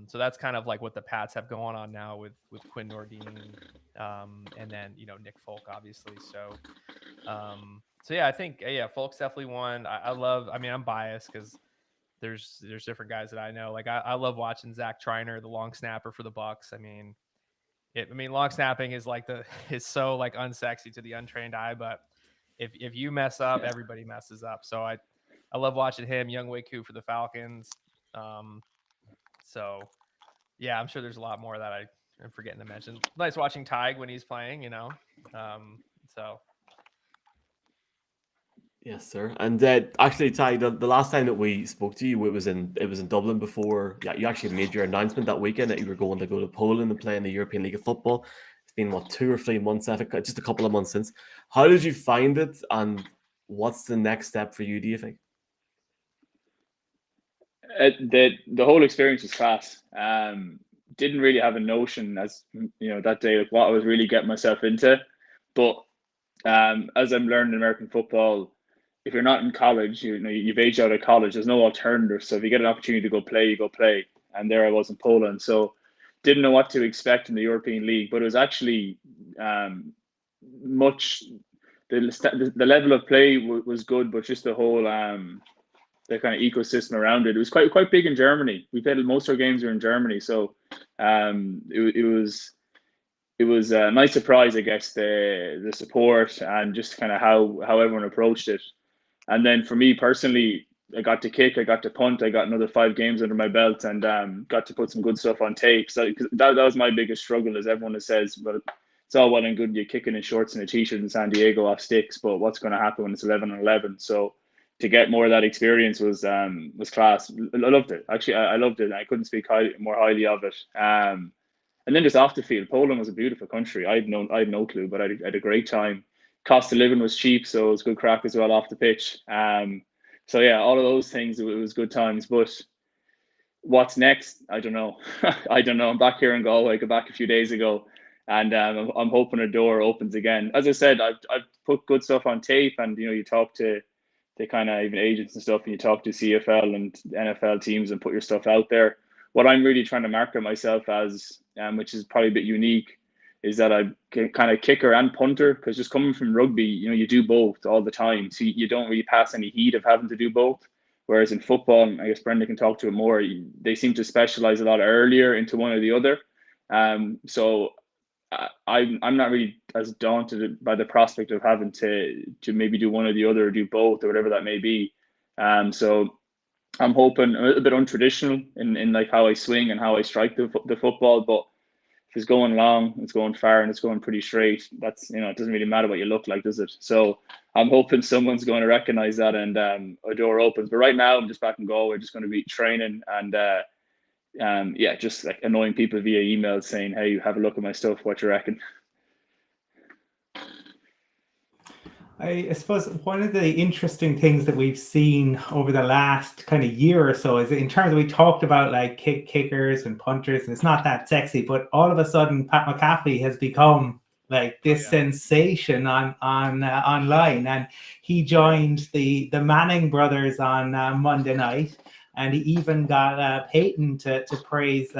So that's kind of like what the Pats have going on now with Quinn Nordine, and then Nick Folk, obviously. So yeah, I think Folk's definitely one. I mean, I'm biased because there's different guys that I know. Like I love watching Zach Triner, the long snapper for the Bucks. I mean, long snapping is so like unsexy to the untrained eye, but if you mess up, everybody messes up. So I love watching him. Young Waku for the Falcons. So yeah, I'm sure there's a lot more that I'm forgetting to mention. Nice watching Tig when he's playing, so. Yes, sir. And actually, Ty, the last time that we spoke to you, it was in Dublin before. Yeah, you actually made your announcement that weekend that you were going to go to Poland and play in the European League of Football. It's been 2 or 3 months, just a couple of months since. How did you find it, and what's the next step for you, do you think? The whole experience was class. Didn't really have a notion as that day of what I was really getting myself into, but as I'm learning American football, if you're not in college, you've aged out of college. There's no alternative. So if you get an opportunity to go play, you go play. And there I was in Poland, so didn't know what to expect in the European League, but it was actually much. The level of play was good, but just the whole the kind of ecosystem around it. It was quite big in Germany. We played most of our games were in Germany, so it was a nice surprise, I guess, the support and just kind of how everyone approached it. And then for me personally, I got to kick, I got to punt, I got another 5 games under my belt, and got to put some good stuff on tape. So that was my biggest struggle, as everyone says, but it's all well and good you're kicking in shorts and a t-shirt in San Diego off sticks, but what's going to happen when it's 11-on-11? So to get more of that experience was class. I loved it. Actually, I loved it. I couldn't speak more highly of it. And then just off the field, Poland was a beautiful country. I had no clue, but I had a great time. Cost of living was cheap, so it was good crack as well off the pitch. So yeah, all of those things, it was good times. But what's next? I don't know. I don't know. I'm back here in Galway. I got back a few days ago, and I'm hoping a door opens again. As I said, I've put good stuff on tape, and you talk to the kind of even agents and stuff, and you talk to CFL and NFL teams and put your stuff out there. What I'm really trying to market myself as, which is probably a bit unique, is that I'm kind of kicker and punter, because just coming from rugby, you do both all the time. So you don't really pass any heat of having to do both. Whereas in football, and I guess Brendan can talk to it more, they seem to specialize a lot earlier into one or the other. So I'm not really as daunted by the prospect of having to maybe do one or the other, or do both, or whatever that may be. So I'm hoping a bit untraditional in like how I swing and how I strike the football, but if it's going long, it's going far, and it's going pretty straight, that's, it doesn't really matter what you look like, does it? So I'm hoping someone's going to recognize that, and a door opens. But right now I'm just back in Galway, just going to be training, and yeah, just like annoying people via email saying, hey, have a look at my stuff, what you reckon? I suppose one of the interesting things that we've seen over the last kind of year or so is, in terms of, we talked about like kickers and punters, and it's not that sexy, but all of a sudden Pat McAfee has become like this sensation on online, and he joined the Manning brothers on Monday night, and he even got Peyton to praise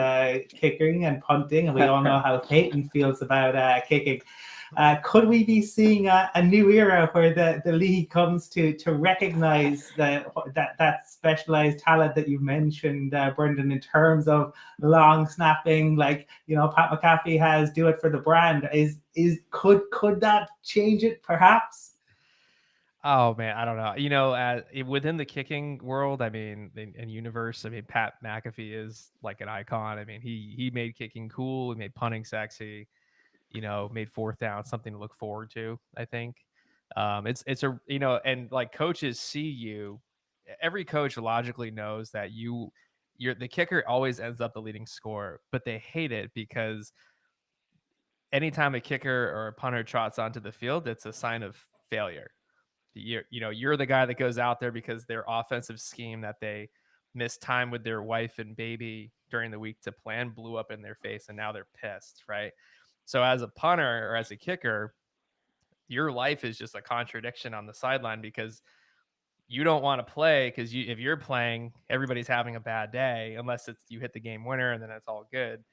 kicking and punting, and we all know how Peyton feels about kicking. Could we be seeing a new era where the league comes to recognize that specialized talent that you've mentioned, Brendan, in terms of long snapping, like Pat McAfee has, do it for the brand? Could that change it perhaps? Oh man, I don't know. Within the kicking world, I mean, in universe, I mean, Pat McAfee is like an icon. I mean, he made kicking cool. He made punting sexy. Made fourth down something to look forward to. I think it's a and like coaches see you. Every coach logically knows that you're the kicker always ends up the leading scorer, but they hate it because anytime a kicker or a punter trots onto the field, it's a sign of failure. You're the guy that goes out there because their offensive scheme that they missed time with their wife and baby during the week to plan blew up in their face, and now they're pissed, right? So as a punter or as a kicker, your life is just a contradiction on the sideline, because you don't want to play, because if you're playing, everybody's having a bad day, unless it's you hit the game winner and then it's all good.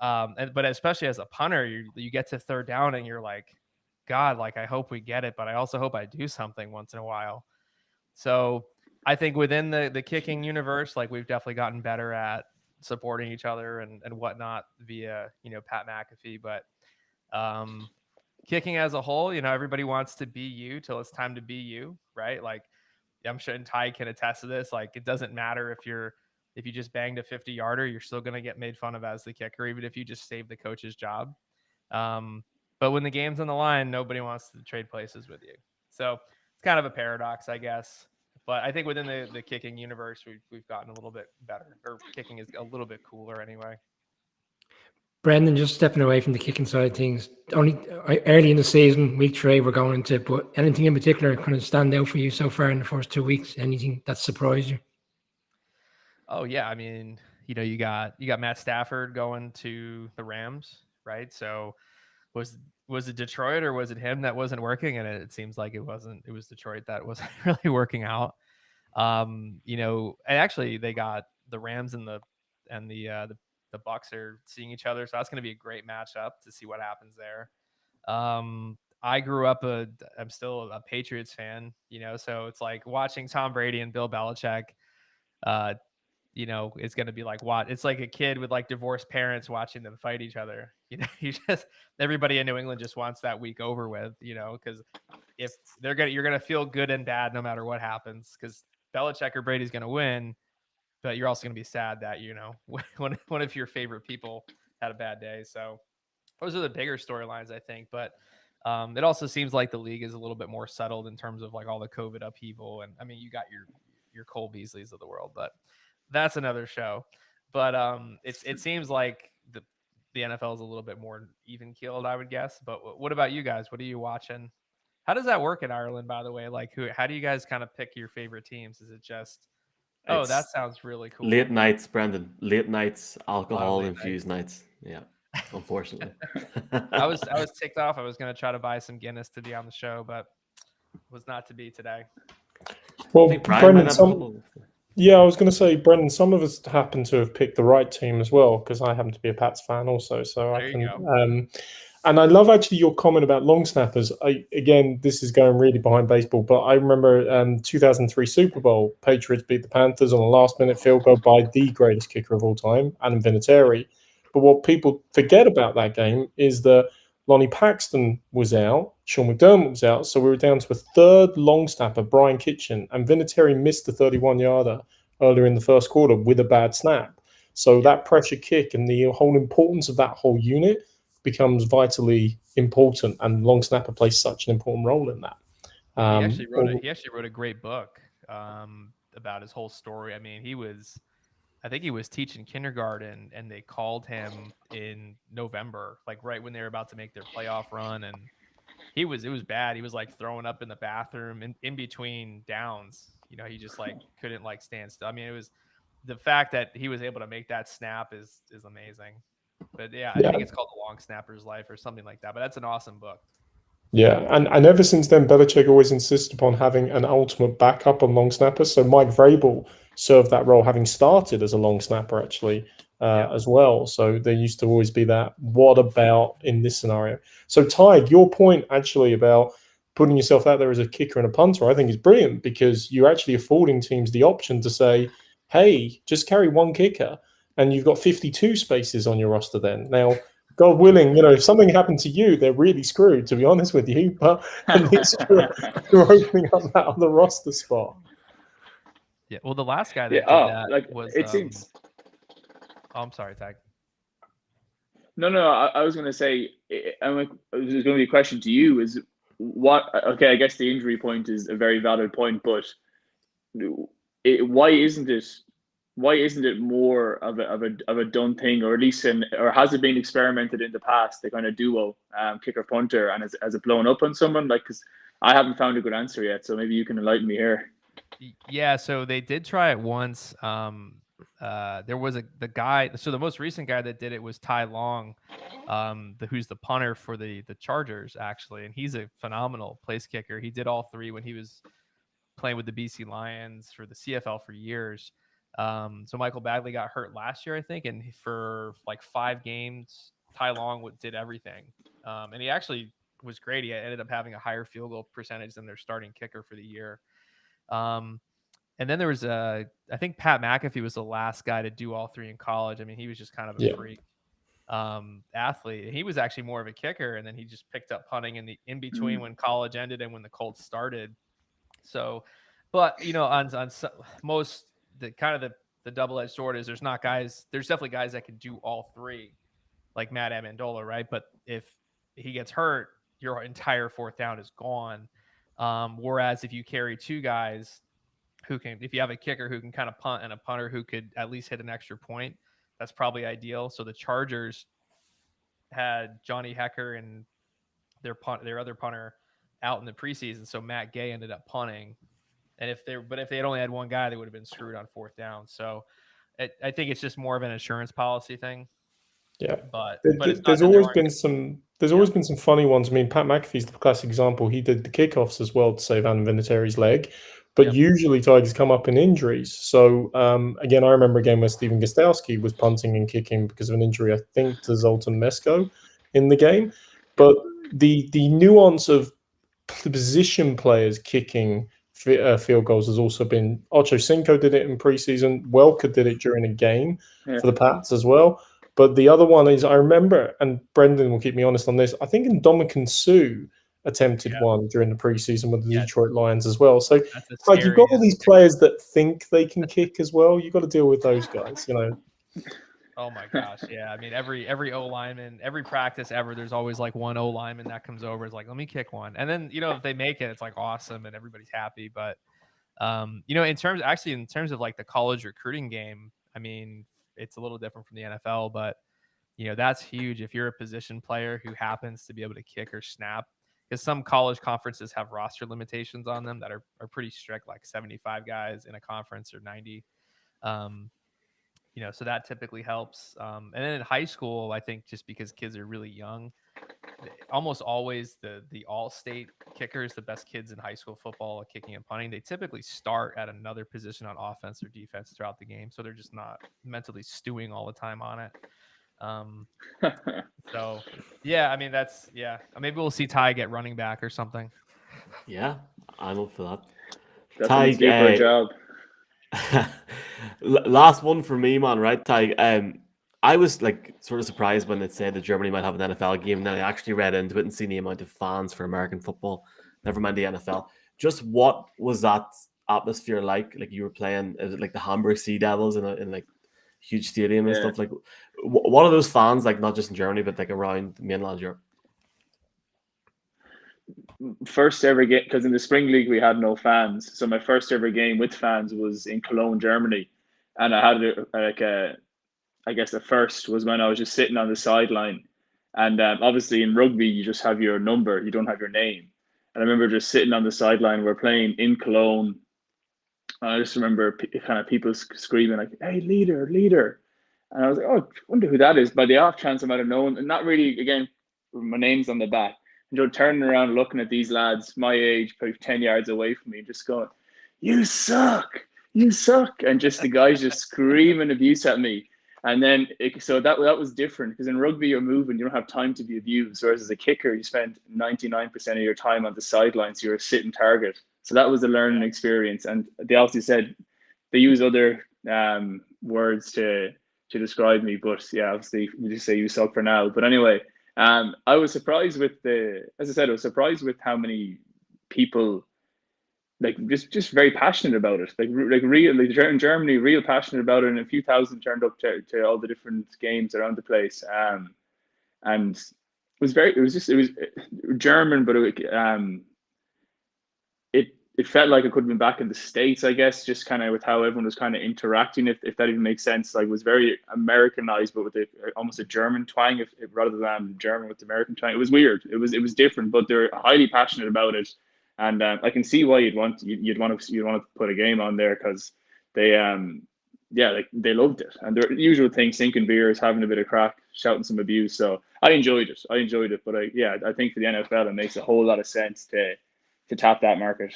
But especially as a punter, you get to third down and you're like, God, like, I hope we get it, but I also hope I do something once in a while. So I think within the kicking universe, like, we've definitely gotten better at supporting each other and whatnot via, Pat McAfee. But kicking as a whole, everybody wants to be you till it's time to be you, right? Like, I'm sure, and Ty can attest to this. Like, it doesn't matter if you just banged a 50-yarder, you're still going to get made fun of as the kicker, even if you just saved the coach's job. But when the game's on the line, nobody wants to trade places with you. So it's kind of a paradox, I guess. But I think within the kicking universe, we've gotten a little bit better, or kicking is a little bit cooler anyway. Brendan, just stepping away from the kicking side of things, only early in the season, week 3, we're going into, but anything in particular kind of stand out for you so far in the first 2 weeks? Anything that surprised you? Oh yeah, I mean, you got Matt Stafford going to the Rams, right? So was it Detroit or was it him that wasn't working? And it seems like it wasn't. It was Detroit that wasn't really working out. And actually they got the Rams and the Bucks are seeing each other, so that's going to be a great matchup to see what happens there. I grew up I'm still a Patriots fan, so it's like watching Tom Brady and Bill Belichick. It's going to be like it's like a kid with like divorced parents watching them fight each other. Everybody in New England just wants that week over with, because if you're gonna feel good and bad no matter what happens, because Belichick or Brady's gonna win, but you're also gonna be sad that one of your favorite people had a bad day. So those are the bigger storylines, I think. But it also seems like the league is a little bit more settled in terms of like all the COVID upheaval. And I mean, you got your Cole Beasleys of the world, but that's another show. But it seems like the NFL is a little bit more even keeled, I would guess. But what about you guys? What are you watching? How does that work in Ireland, by the way? Like, how do you guys kind of pick your favorite teams? Is it just, oh, that sounds really cool? Late nights, Brendan. Late nights, A lot of alcohol late infused nights. Yeah, unfortunately. I was ticked off. I was going to try to buy some Guinness to be on the show, but was not to be today. Well, think Brian might Brendan, have a couple. yeah, I was going to say, Brendan, some of us happen to have picked the right team as well, because I happen to be a Pats fan also. So There I you can. go. And I love actually your comment about long snappers. Again, this is going really behind baseball, but I remember 2003 Super Bowl. Patriots beat the Panthers on a last-minute field goal by the greatest kicker of all time, Adam Vinatieri. But what people forget about that game is that Lonnie Paxton was out, Sean McDermott was out, so we were down to a third long snapper, Brian Kitchen, and Vinatieri missed the 31-yarder earlier in the first quarter with a bad snap. So that pressure kick and the whole importance of that whole unit becomes vitally important, and long snapper plays such an important role in that. He actually wrote a great book about his whole story. I mean, I think he was teaching kindergarten, and they called him in November, like right when they were about to make their playoff run, and it was bad. He was like throwing up in the bathroom in between downs. He just like couldn't like stand still. I mean, it was the fact that he was able to make that snap is amazing. But yeah, I think it's called The Long Snapper's Life or something like that. But that's an awesome book. Yeah, and ever since then, Belichick always insisted upon having an ultimate backup on long snappers. So Mike Vrabel served that role, having started as a long snapper actually as well. So there used to always be that. What about in this scenario? So Ty, your point actually about putting yourself out there as a kicker and a punter, I think is brilliant, because you're actually affording teams the option to say, hey, just carry one kicker, and you've got 52 spaces on your roster then. Now, God willing, if something happened to you, they're really screwed, to be honest with you. But at least you're opening up that other roster spot. Yeah. Well, the last guy that did that was. It seems. Oh, I'm sorry, Tag. No. I was going to say, there's going to be a question to you. Is what? Okay, I guess the injury point is a very valid point, but why isn't it more of a done thing, or at least or has it been experimented in the past, the kind of duo kicker punter, and has it blown up on someone? Like, because I haven't found a good answer yet, so maybe you can enlighten me here. Yeah, so they did try it once. There was the guy. So the most recent guy that did it was Ty Long, who's the punter for the Chargers actually, and he's a phenomenal place kicker. He did all three when he was playing with the BC Lions for the CFL for years. So Michael Bagley got hurt last year, I think, and for like 5 games, Ty Long did everything. And he actually was great. He ended up having a higher field goal percentage than their starting kicker for the year. And then there was I think Pat McAfee was the last guy to do all three in college. I mean, he was just kind of a freak athlete. He was actually more of a kicker, and then he just picked up punting in between when college ended and when the Colts started. So, but on most the kind of the double-edged sword is there's definitely guys that can do all three, like Matt Amendola, right? But if he gets hurt, your entire fourth down is gone. Whereas if you carry 2 guys if you have a kicker who can kind of punt and a punter who could at least hit an extra point, that's probably ideal. So the Chargers had Johnny Hecker and their other punter out in the preseason, so Matt Gay ended up punting. And if they had only had one guy, they would have been screwed on fourth down. So I think it's just more of an insurance policy thing. Yeah, but there's always been some funny ones. I mean, Pat McAfee's the classic example. He did the kickoffs as well to save Adam Vinatieri's leg, but usually Tigers come up in injuries. So again, I remember a game where Stephen Gostowski was punting and kicking because of an injury, I think, to Zoltan Mesko in the game. But the nuance of position players kicking field goals has also been. Ocho Cinco did it in preseason. Welker did it during a game for the Pats as well. But the other one is, I remember, and Brendan will keep me honest on this, I think Ndamukong Suh attempted one during the preseason with the Yeah. Detroit Lions as well. So That's a like you've got all scary- these players that think they can kick as well. You've got to deal with those guys, you know. Oh my gosh, yeah. I mean, every O lineman, every practice ever, there's always like one O lineman that comes over, is like, let me kick one, and then if they make it, it's like awesome and everybody's happy. But in terms of like the college recruiting game, I mean, it's a little different from the NFL, but that's huge if you're a position player who happens to be able to kick or snap, because some college conferences have roster limitations on them that are pretty strict, like 75 guys in a conference or 90. So that typically helps. And then in high school, I think just because kids are really young, almost always the all-state kickers, the best kids in high school football, kicking and punting, they typically start at another position on offense or defense throughout the game, so they're just not mentally stewing all the time on it. So yeah, I mean maybe we'll see Ty get running back or something. Yeah, I'm up for that. That's what he's here for a job. Last one for me, man. Right, Ty. I was like sort of surprised when it said that Germany might have an NFL game. And then I actually read into it and seen the amount of fans for American football. Never mind the NFL. Just what was that atmosphere like? Like you were playing, is it like the Hamburg Sea Devils in like huge stadium and stuff? Like, what are those fans like? Not just in Germany, but like around mainland Europe. First ever game, because in the spring league we had no fans, so my first ever game with fans was in Cologne, Germany, and I had I guess the first was when I was just sitting on the sideline, and obviously in rugby you just have your number, you don't have your name, and I remember just sitting on the sideline. We're playing in Cologne, and I just remember kind of people screaming like, "Hey, leader, leader," and I was like, "Oh, I wonder who that is." By the off chance I might have known, and not really. Again, my name's on the back. Turning around, looking at these lads my age, probably 10 yards away from me, just going, "You suck, you suck," and just the guys just screaming abuse at me. And then so that was different, because in rugby you're moving, you don't have time to be abused. Whereas as a kicker, you spend 99% of your time on the sidelines, so you're a sitting target. So that was a learning experience. And they obviously said they use other words to describe me, but yeah, obviously we just say "you suck" for now. But anyway. I was surprised with how many people just very passionate about it. In Germany, real passionate about it, and a few thousand turned up to all the different games around the place. And it was German, but it felt like it could have been back in the States, I guess, just kind of with how everyone was kind of interacting, if that even makes sense. Like, it was very Americanized, but with almost a German twang, rather than German with the American twang. It was weird. It was different, but they're highly passionate about it, and I can see why you'd want to put a game on there, because they they loved it, and their usual thing, sinking beers, having a bit of crack, shouting some abuse. So I enjoyed it, but I think for the NFL it makes a whole lot of sense to tap that market.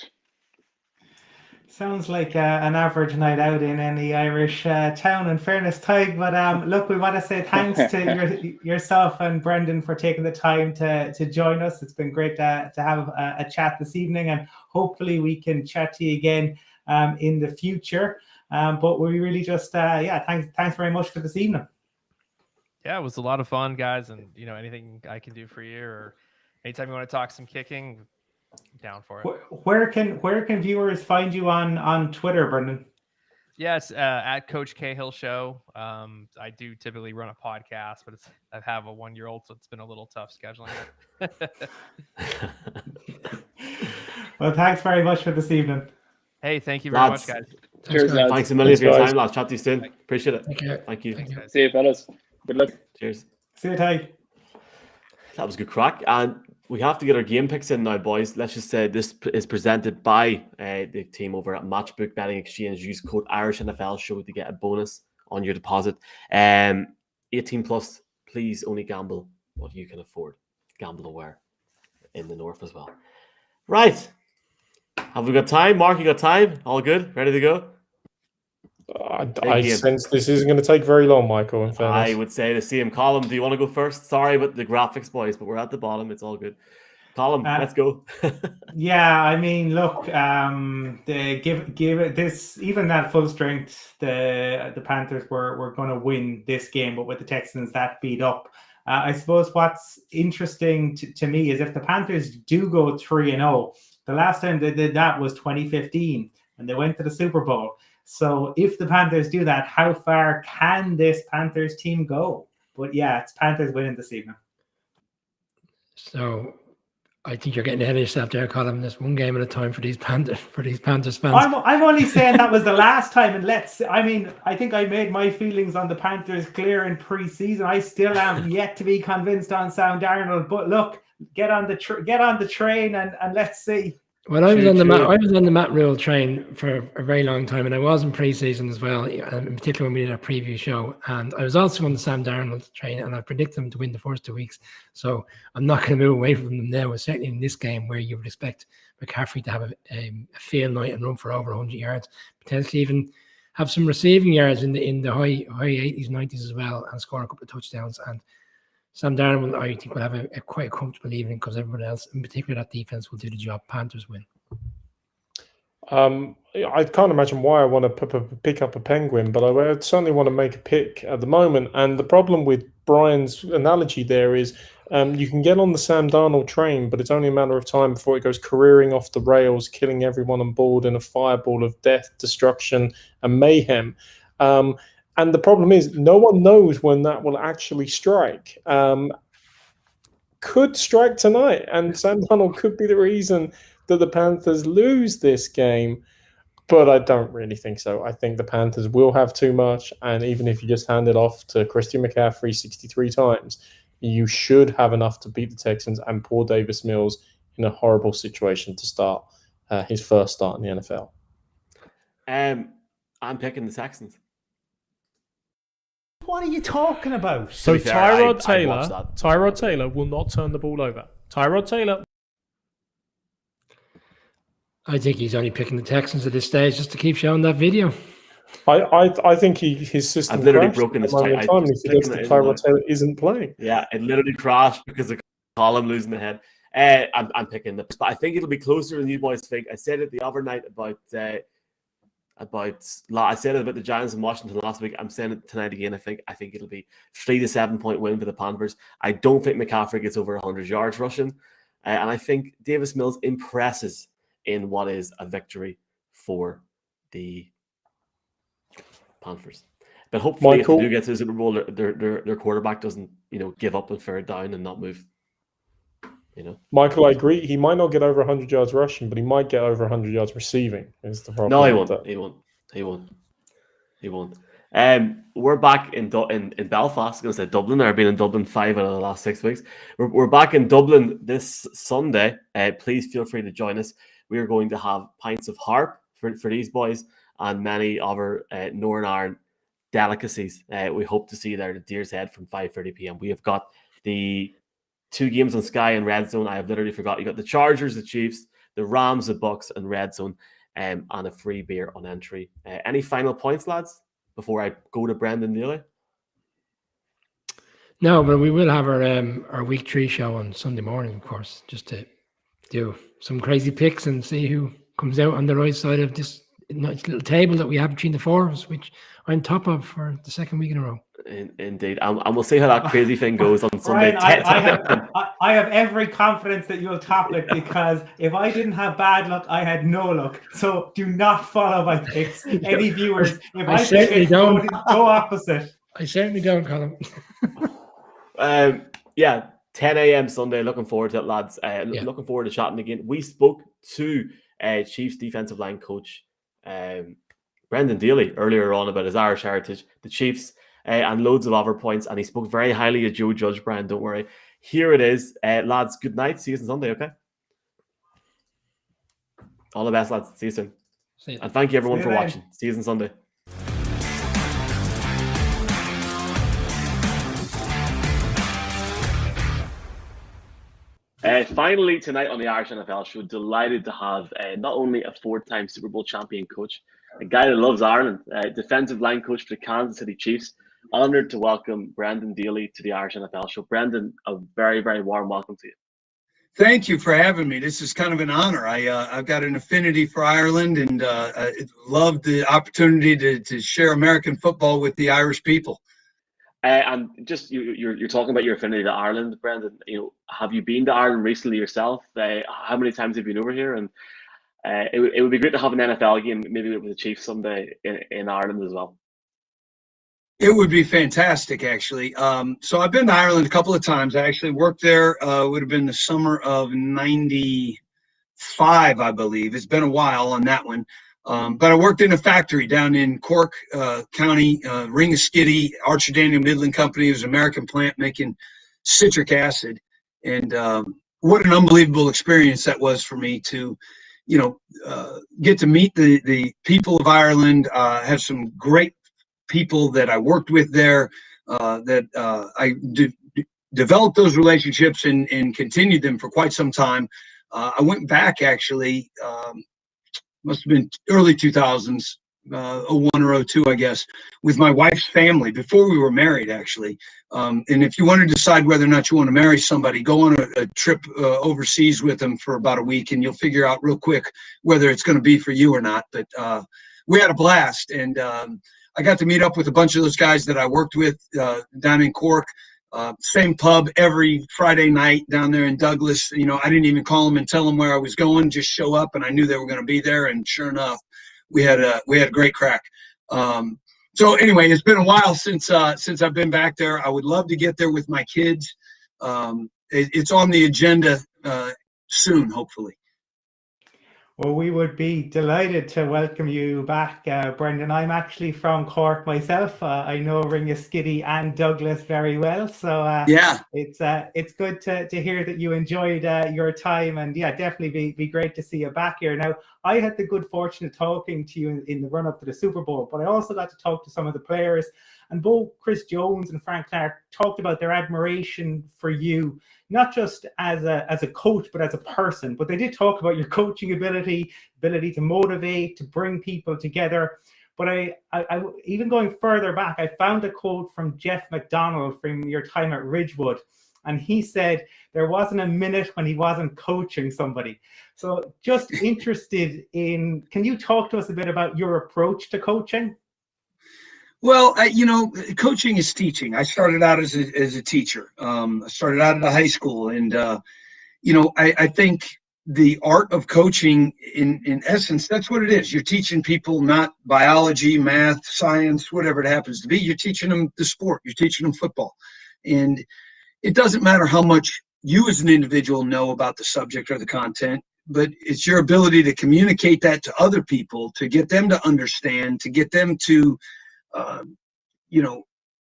Sounds like an average night out in any Irish town, in fairness, Tig. But look, we want to say thanks to yourself and Brendan for taking the time to join us. It's been great to have a chat this evening, and hopefully we can chat to you again in the future. But we really just, thanks very much for this evening. Yeah, it was a lot of fun, guys. And, anything I can do for you, or anytime you want to talk some kicking, down for it. Where can viewers find you on Twitter, Brendan? Yes, at Coach Cahill Show. I do typically run a podcast, but I have a 1-year-old, so it's been a little tough scheduling it. Well, thanks very much for this evening. Hey, thank you very much, guys. Cheers, lads. Thanks a million for your time, lads. Chat to you soon. Appreciate it. Thank you. See you, fellas. Good luck. Cheers. See you, Ty. That was good crack. And we have to get our game picks in now, boys. Let's just say this is presented by the team over at Matchbook Betting Exchange. Use code IrishNFL Show to get a bonus on your deposit. 18 plus, please only gamble what you can afford. Gamble aware in the north as well. Right. Have we got time? Mark, you got time? All good? Ready to go? I sense this isn't going to take very long, Michael, in fairness. I would say the same. Colin, do you want to go first? Sorry about the graphics, boys, but we're at the bottom. It's all good. Colin, let's go. Yeah, I mean, look, give it this, even at full strength, the Panthers were going to win this game, but with the Texans that beat up, I suppose what's interesting to me is if the Panthers do go 3-0, the last time they did that was 2015, and they went to the Super Bowl. So if the Panthers do that, how far can this Panthers team go? But yeah, it's Panthers winning this evening. So I think you're getting ahead of yourself there, Colin. There's one game at a time for these Panthers fans. I'm only saying that was the last time, and I think I made my feelings on the Panthers clear in pre-season. I still am yet to be convinced on Sam Darnold, but look, get on the train and let's see. Well, I was on the Matt Rule train for a very long time, and I was in pre-season as well, in particular when we did our preview show. And I was also on the Sam Darnold train, and I predicted him to win the first 2 weeks. So I'm not going to move away from them now. Certainly in this game, where you would expect McCaffrey to have a field night and run for over 100 yards, potentially even have some receiving yards in the high 80s, 90s as well, and score a couple of touchdowns. And Sam Darnold, I think, will have a quite comfortable evening because everyone else, in particular that defense, will do the job. Panthers win. I can't imagine why I want to pick up a penguin, but I certainly want to make a pick at the moment. And the problem with Brian's analogy there is you can get on the Sam Darnold train, but it's only a matter of time before it goes careering off the rails, killing everyone on board in a fireball of death, destruction, and mayhem. And the problem is no one knows when that will actually strike. Could strike tonight, and Sam Darnold could be the reason that the Panthers lose this game, but I don't really think so. I think the Panthers will have too much, and even if you just hand it off to Christian McCaffrey 63 times, you should have enough to beat the Texans and poor Davis Mills in a horrible situation to start his first start in the NFL. I'm picking the Texans. What are you talking about? So Tyrod Taylor will not turn the ball over. Tyrod Taylor. I think he's only picking the Texans at this stage just to keep showing that video. I think his system. I've literally crashed broken his time. He forgets that Tyrod Taylor isn't playing. Yeah, it literally crashed because of Colin losing the head. I'm picking but I think it'll be closer than you boys think. I said it the other night about I said it about the Giants in Washington last week. I'm saying it tonight again. I think it'll be 3 to 7 point win for the Panthers. I don't think McCaffrey gets over 100 yards rushing, and I think Davis Mills impresses in what is a victory for the Panthers. But hopefully, if they do get to the Super Bowl, their quarterback doesn't give up on third down and not move. Michael, I agree. He might not get over 100 yards rushing, but he might get over 100 yards receiving. Is the problem? No, he won't. He won't. We're back in Belfast. I was going to say Dublin. I've been in Dublin 5 out of the last 6 weeks. We're back in Dublin this Sunday. Please feel free to join us. We are going to have pints of harp for these boys and many other Northern Ireland delicacies. We hope to see you there at Deer's Head from 5:30 p.m. We have got the 2 games on Sky and Red Zone. I have literally forgot. You got the Chargers, the Chiefs, the Rams, the Bucks, and Red Zone, and a free beer on entry. Any final points, lads, before I go to Brendan Daly? No, but we will have our week 3 show on Sunday morning, of course, just to do some crazy picks and see who comes out on the right side of this nice little table that we have between the four of us, which I'm top of for the 2nd week in a row. Indeed, and we'll see how that crazy thing goes on Sunday. Ryan, I have every confidence that you'll top it, because if I didn't have bad luck, I had no luck. So do not follow my picks, any viewers. If I certainly don't. Go opposite. I certainly don't, Colin. 10 a.m. Sunday. Looking forward to it, lads. Looking forward to chatting again. We spoke to Chiefs defensive line coach Brendan Daly earlier on about his Irish heritage, the Chiefs, and loads of other points. And he spoke very highly of Joe Judge, Brian. Don't worry. Here it is. Lads, good night. See you on Sunday, okay? All the best, lads. See you soon. And thank you, everyone, for watching. See you on Sunday. Finally, tonight on the Irish NFL show, delighted to have not only a 4-time Super Bowl champion coach, a guy that loves Ireland, defensive line coach for the Kansas City Chiefs. Honoured to welcome Brendan Daly to the Irish NFL show. Brendan, a very, very warm welcome to you. Thank you for having me. This is kind of an honor. I've got an affinity for Ireland and love the opportunity to share American football with the Irish people. And just you're talking about your affinity to Ireland, Brendan. Have you been to Ireland recently yourself? How many times have you been over here? And it would be great to have an NFL game, maybe with the Chiefs someday in Ireland as well. It would be fantastic, actually. So I've been to Ireland a couple of times. I actually worked there. It would have been the summer of '95, I believe. It's been a while on that one. But I worked in a factory down in Cork County, Ringaskiddy, Archer Daniel Midland Company. It was an American plant making citric acid. And what an unbelievable experience that was for me to, get to meet the people of Ireland, have some great people that I worked with there, that I developed those relationships and continued them for quite some time. I went back actually, must have been early 2000s, 01 or 02, I guess, with my wife's family before we were married, actually. And if you want to decide whether or not you want to marry somebody, go on a trip overseas with them for about a week, and you'll figure out real quick whether it's going to be for you or not. But we had a blast, and I got to meet up with a bunch of those guys that I worked with down in Cork. Same pub every Friday night down there in Douglas. I didn't even call them and tell them where I was going, just show up, and I knew they were going to be there. And sure enough, we had a great crack. So anyway, it's been a while since I've been back there. I would love to get there with my kids. It's on the agenda soon, hopefully. Well, we would be delighted to welcome you back, Brendan. I'm actually from Cork myself. I know Ringaskiddy and Douglas very well. So yeah, it's good to hear that you enjoyed your time, and yeah, definitely be great to see you back here. Now, I had the good fortune of talking to you in the run up to the Super Bowl, but I also got to talk to some of the players, and both Chris Jones and Frank Clark talked about their admiration for you, not just as a coach, but as a person. But they did talk about your coaching ability to motivate, to bring people together. But I even going further back, I found a quote from Jeff McDonald from your time at Ridgewood. And he said there wasn't a minute when he wasn't coaching somebody. So just interested in, can you talk to us a bit about your approach to coaching? Well, coaching is teaching. I started out as a teacher. I started out at a high school, and I think the art of coaching, in essence, that's what it is. You're teaching people not biology, math, science, whatever it happens to be. You're teaching them the sport. You're teaching them football, and it doesn't matter how much you as an individual know about the subject or the content, but it's your ability to communicate that to other people, to get them to understand, to get them to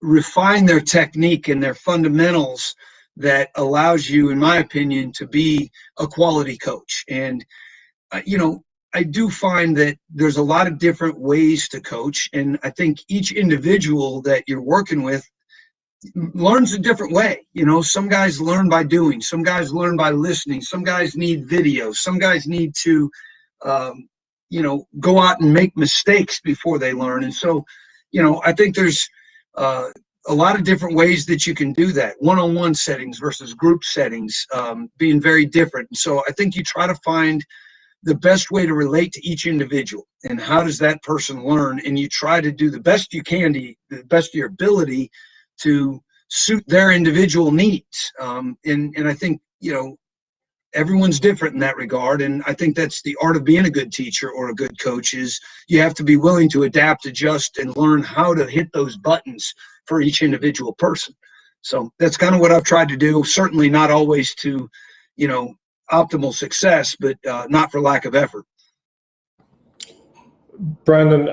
refine their technique and their fundamentals that allows you, in my opinion, to be a quality coach. And, I do find that there's a lot of different ways to coach. And I think each individual that you're working with learns a different way. Some guys learn by doing, some guys learn by listening, some guys need video, some guys need to, go out and make mistakes before they learn. And so, I think there's a lot of different ways that you can do that. One-on-one settings versus group settings being very different. And so I think you try to find the best way to relate to each individual and how does that person learn. And you try to do the best you can, to the best of your ability, to suit their individual needs. And I think, everyone's different in that regard. And I think that's the art of being a good teacher or a good coach, is you have to be willing to adapt, adjust, and learn how to hit those buttons for each individual person. So that's kind of what I've tried to do. Certainly not always to, optimal success, but not for lack of effort. Brendan,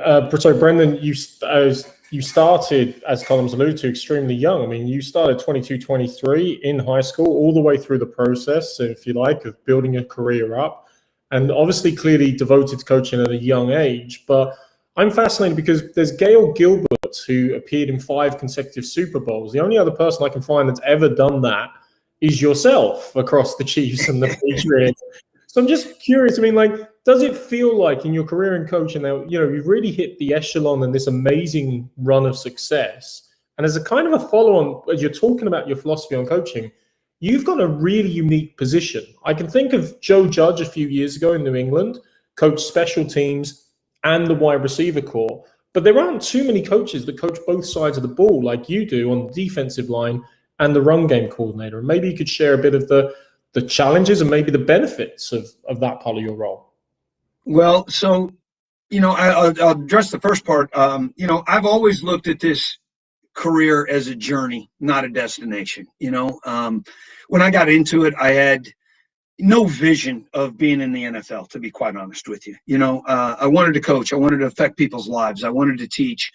you started, as Collins alluded to, extremely young. I mean, you started 22, 23 in high school, all the way through the process, if you like, of building your career up, and obviously clearly devoted to coaching at a young age. But I'm fascinated because there's Gail Gilbert, who appeared in 5 consecutive Super Bowls. The only other person I can find that's ever done that is yourself across the Chiefs and the Patriots. So I'm just curious. I mean, does it feel like in your career in coaching now, you've really hit the echelon and this amazing run of success? And as a kind of a follow-on, as you're talking about your philosophy on coaching, you've got a really unique position. I can think of Joe Judge a few years ago in New England, coached special teams and the wide receiver corps. But there aren't too many coaches that coach both sides of the ball like you do on the defensive line and the run game coordinator. And maybe you could share a bit of the challenges and maybe the benefits of that part of your role. Well, so, I'll address the first part. I've always looked at this career as a journey, not a destination. When I got into it, I had no vision of being in the NFL, to be quite honest with you. I wanted to coach. I wanted to affect people's lives. I wanted to teach.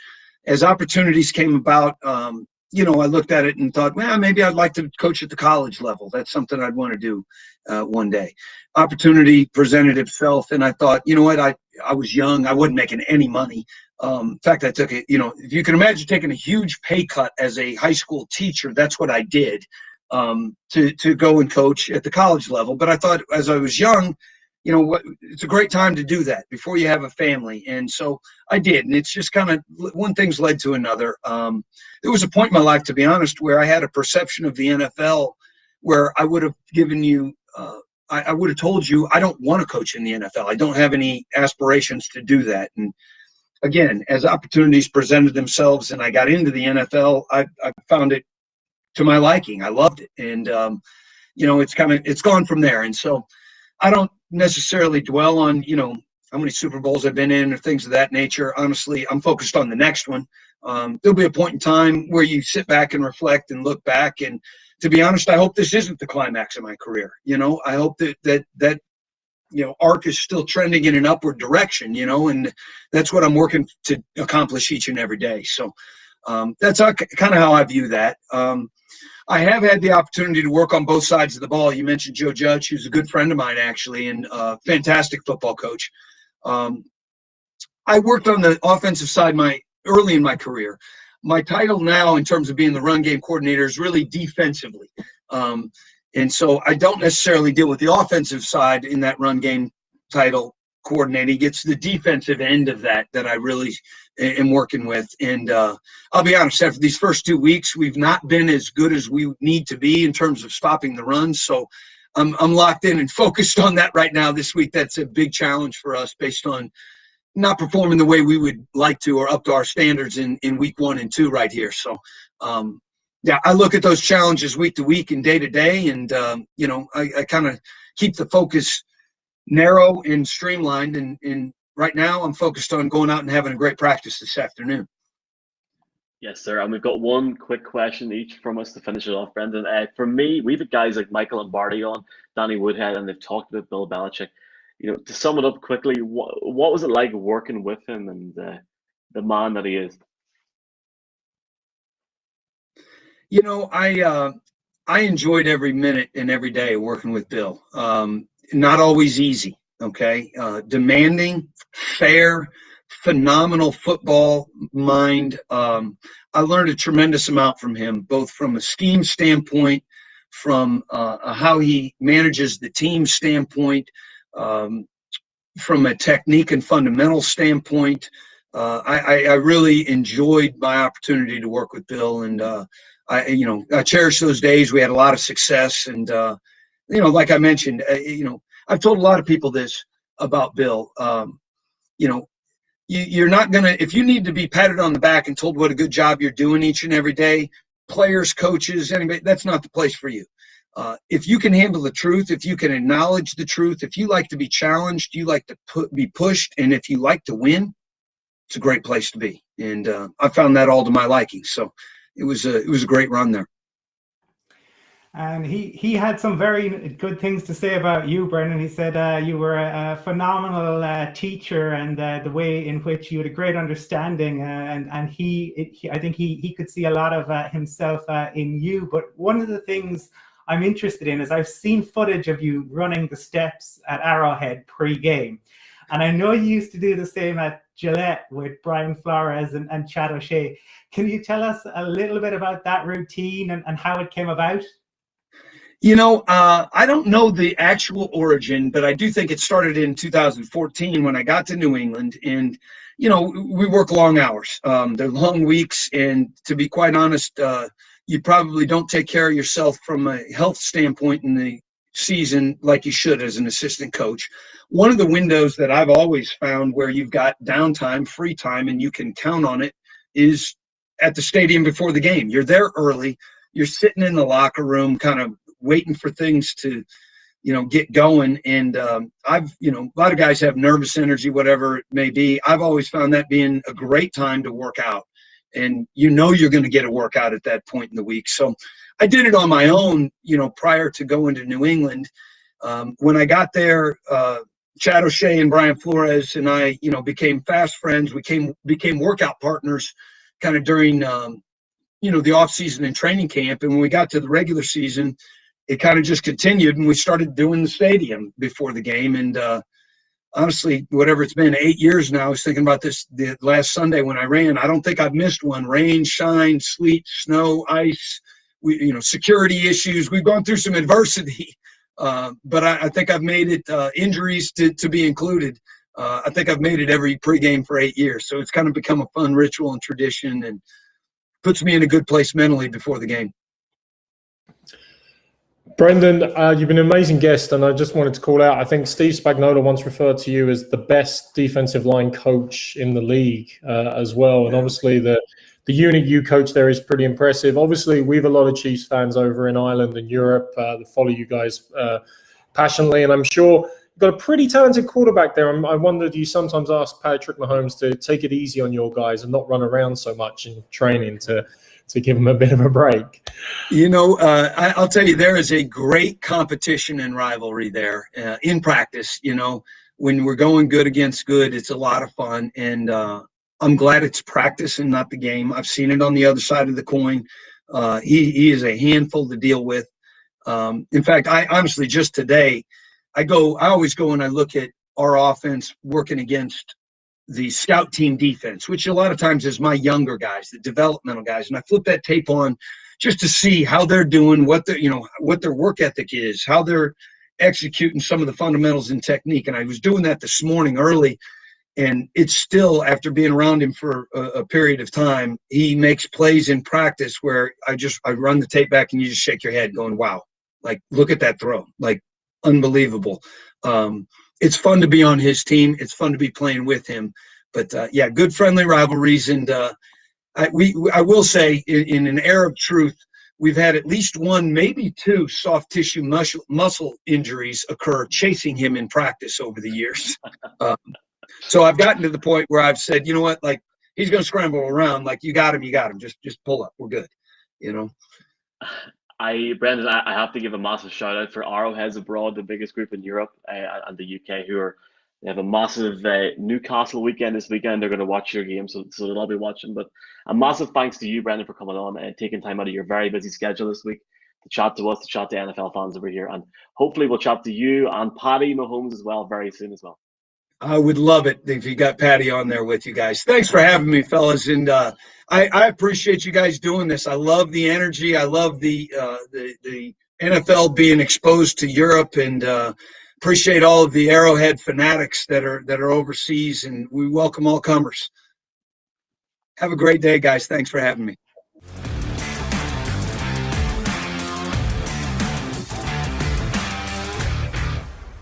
As opportunities came about, I looked at it and thought, well, maybe I'd like to coach at the college level. That's something I'd want to do one day. Opportunity presented itself, and I thought, you know what? I was young. I wasn't making any money. In fact, I took it. If you can imagine taking a huge pay cut as a high school teacher, that's what I did. To go and coach at the college level. But I thought as I was young, it's a great time to do that before you have a family. And so I did. And it's just kind of one thing's led to another. There was a point in my life, to be honest, where I had a perception of the NFL where I would have given you, I would have told you, I don't want to coach in the NFL. I don't have any aspirations to do that. And again, as opportunities presented themselves and I got into the NFL, I found it to my liking. I loved it. And, it's gone from there. And so I don't necessarily dwell on, how many Super Bowls I've been in or things of that nature. Honestly, I'm focused on the next one. There'll be a point in time where you sit back and reflect and look back. And to be honest, I hope this isn't the climax of my career. I hope that arc is still trending in an upward direction, and that's what I'm working to accomplish each and every day. So that's kind of how I view that. I have had the opportunity to work on both sides of the ball. You mentioned Joe Judge, who's a good friend of mine, actually, and a fantastic football coach. I worked on the offensive side early in my career. My title now, in terms of being the run game coordinator, is really defensively. And so I don't necessarily deal with the offensive side in that run game title coordinating. It's the defensive end of that I really am working with. And I'll be honest, after these first 2 weeks, we've not been as good as we need to be in terms of stopping the run. So I'm locked in and focused on that right now this week. That's a big challenge for us based on not performing the way we would like to or up to our standards in week 1 and 2 right here. So, I look at those challenges week to week and day to day. And, I kind of keep the focus narrow and streamlined. And right now I'm focused on going out and having a great practice this afternoon. Yes, sir. And we've got one quick question each from us to finish it off, Brendan. For me, we've had guys like Michael and Barty on, Danny Woodhead, and they've talked about Bill Belichick. To sum it up quickly, what was it like working with him and the man that he is? I enjoyed every minute and every day working with Bill. Not always easy, okay? Demanding, fair, phenomenal football mind. I learned a tremendous amount from him, both from a scheme standpoint, from how he manages the team standpoint, from a technique and fundamental standpoint. I really enjoyed my opportunity to work with Bill, and I cherish those days. We had a lot of success, and like I mentioned, I've told a lot of people this about Bill. You're not gonna, if you need to be patted on the back and told what a good job you're doing each and every day, players, coaches, anybody, that's not the place for you. If you can handle the truth, if you can acknowledge the truth, if you like to be challenged, you like to be pushed, and if you like to win, it's a great place to be. And I found that all to my liking. So it was a great run there. And he had some very good things to say about you, Brendan. He said you were a phenomenal teacher, and the way in which you had a great understanding. And I think he could see a lot of himself in you. But one of the things I'm interested in is I've seen footage of you running the steps at Arrowhead pre-game. And I know you used to do the same at Gillette with Brian Flores and Chad O'Shea. Can you tell us a little bit about that routine and how it came about? I don't know the actual origin, but I do think it started in 2014 when I got to New England. And, we work long hours. They're long weeks. And to be quite honest, you probably don't take care of yourself from a health standpoint in the season like you should as an assistant coach. One of the windows that I've always found where you've got downtime, free time, and you can count on it is at the stadium before the game. You're there early. You're sitting in the locker room kind of waiting for things to, get going. And a lot of guys have nervous energy, whatever it may be. I've always found that being a great time to work out. And you're going to get a workout at that point in the week. So I did it on my own, prior to going to New England. When I got there, Chad O'Shea and Brian Flores and I, became fast friends. We became workout partners kind of during, the off season and training camp. And when we got to the regular season, it kind of just continued, and we started doing the stadium before the game. And honestly, whatever it's been, 8 years now, I was thinking about this the last Sunday when I ran. I don't think I've missed one. Rain, shine, sleet, snow, ice, security issues. We've gone through some adversity, but I think I've made it, injuries to be included. I think I've made it every pregame for 8 years. So it's kind of become a fun ritual and tradition, and puts me in a good place mentally before the game. Brendan, you've been an amazing guest, and I just wanted to call out, I think Steve Spagnuolo once referred to you as the best defensive line coach in the league as well. And obviously the unit you coach there is pretty impressive. Obviously, we have a lot of Chiefs fans over in Ireland and Europe that follow you guys passionately, and I'm sure you've got a pretty talented quarterback there. I wonder, do you sometimes ask Patrick Mahomes to take it easy on your guys and not run around so much in training to give them a bit of a break? I'll tell you, there is a great competition and rivalry there in practice. When we're going good against good, it's a lot of fun. And I'm glad it's practice and not the game. I've seen it on the other side of the coin. He is a handful to deal with. In fact, I honestly, just today, I always go and I look at our offense working against the scout team defense, which a lot of times is my younger guys, the developmental guys. And I flip that tape on just to see how they're doing, what their work ethic is, how they're executing some of the fundamentals and technique. And I was doing that this morning early, and it's still, after being around him for a period of time, he makes plays in practice where I run the tape back and you just shake your head going, wow, like, look at that throw, like, unbelievable. It's fun to be on his team. It's fun to be playing with him. But, good friendly rivalries. And I will say, in an era of truth, we've had at least one, maybe two soft tissue muscle injuries occur chasing him in practice over the years. So I've gotten to the point where I've said, you know what, like, he's going to scramble around. Like, you got him. Just pull up. We're good, Brendan, I have to give a massive shout out for Arrowheads Abroad, the biggest group in Europe and the UK, they have a massive Newcastle weekend this weekend. They're going to watch your game, so they'll all be watching. But a massive thanks to you, Brendan, for coming on and taking time out of your very busy schedule this week to chat to us, to chat to NFL fans over here. And hopefully we'll chat to you and Patty Mahomes as well very soon as well. I would love it if you got Patty on there with you guys. Thanks for having me, fellas. And I appreciate you guys doing this. I love the energy. I love the NFL being exposed to Europe, and appreciate all of the Arrowhead fanatics that are overseas. And we welcome all comers. Have a great day, guys. Thanks for having me.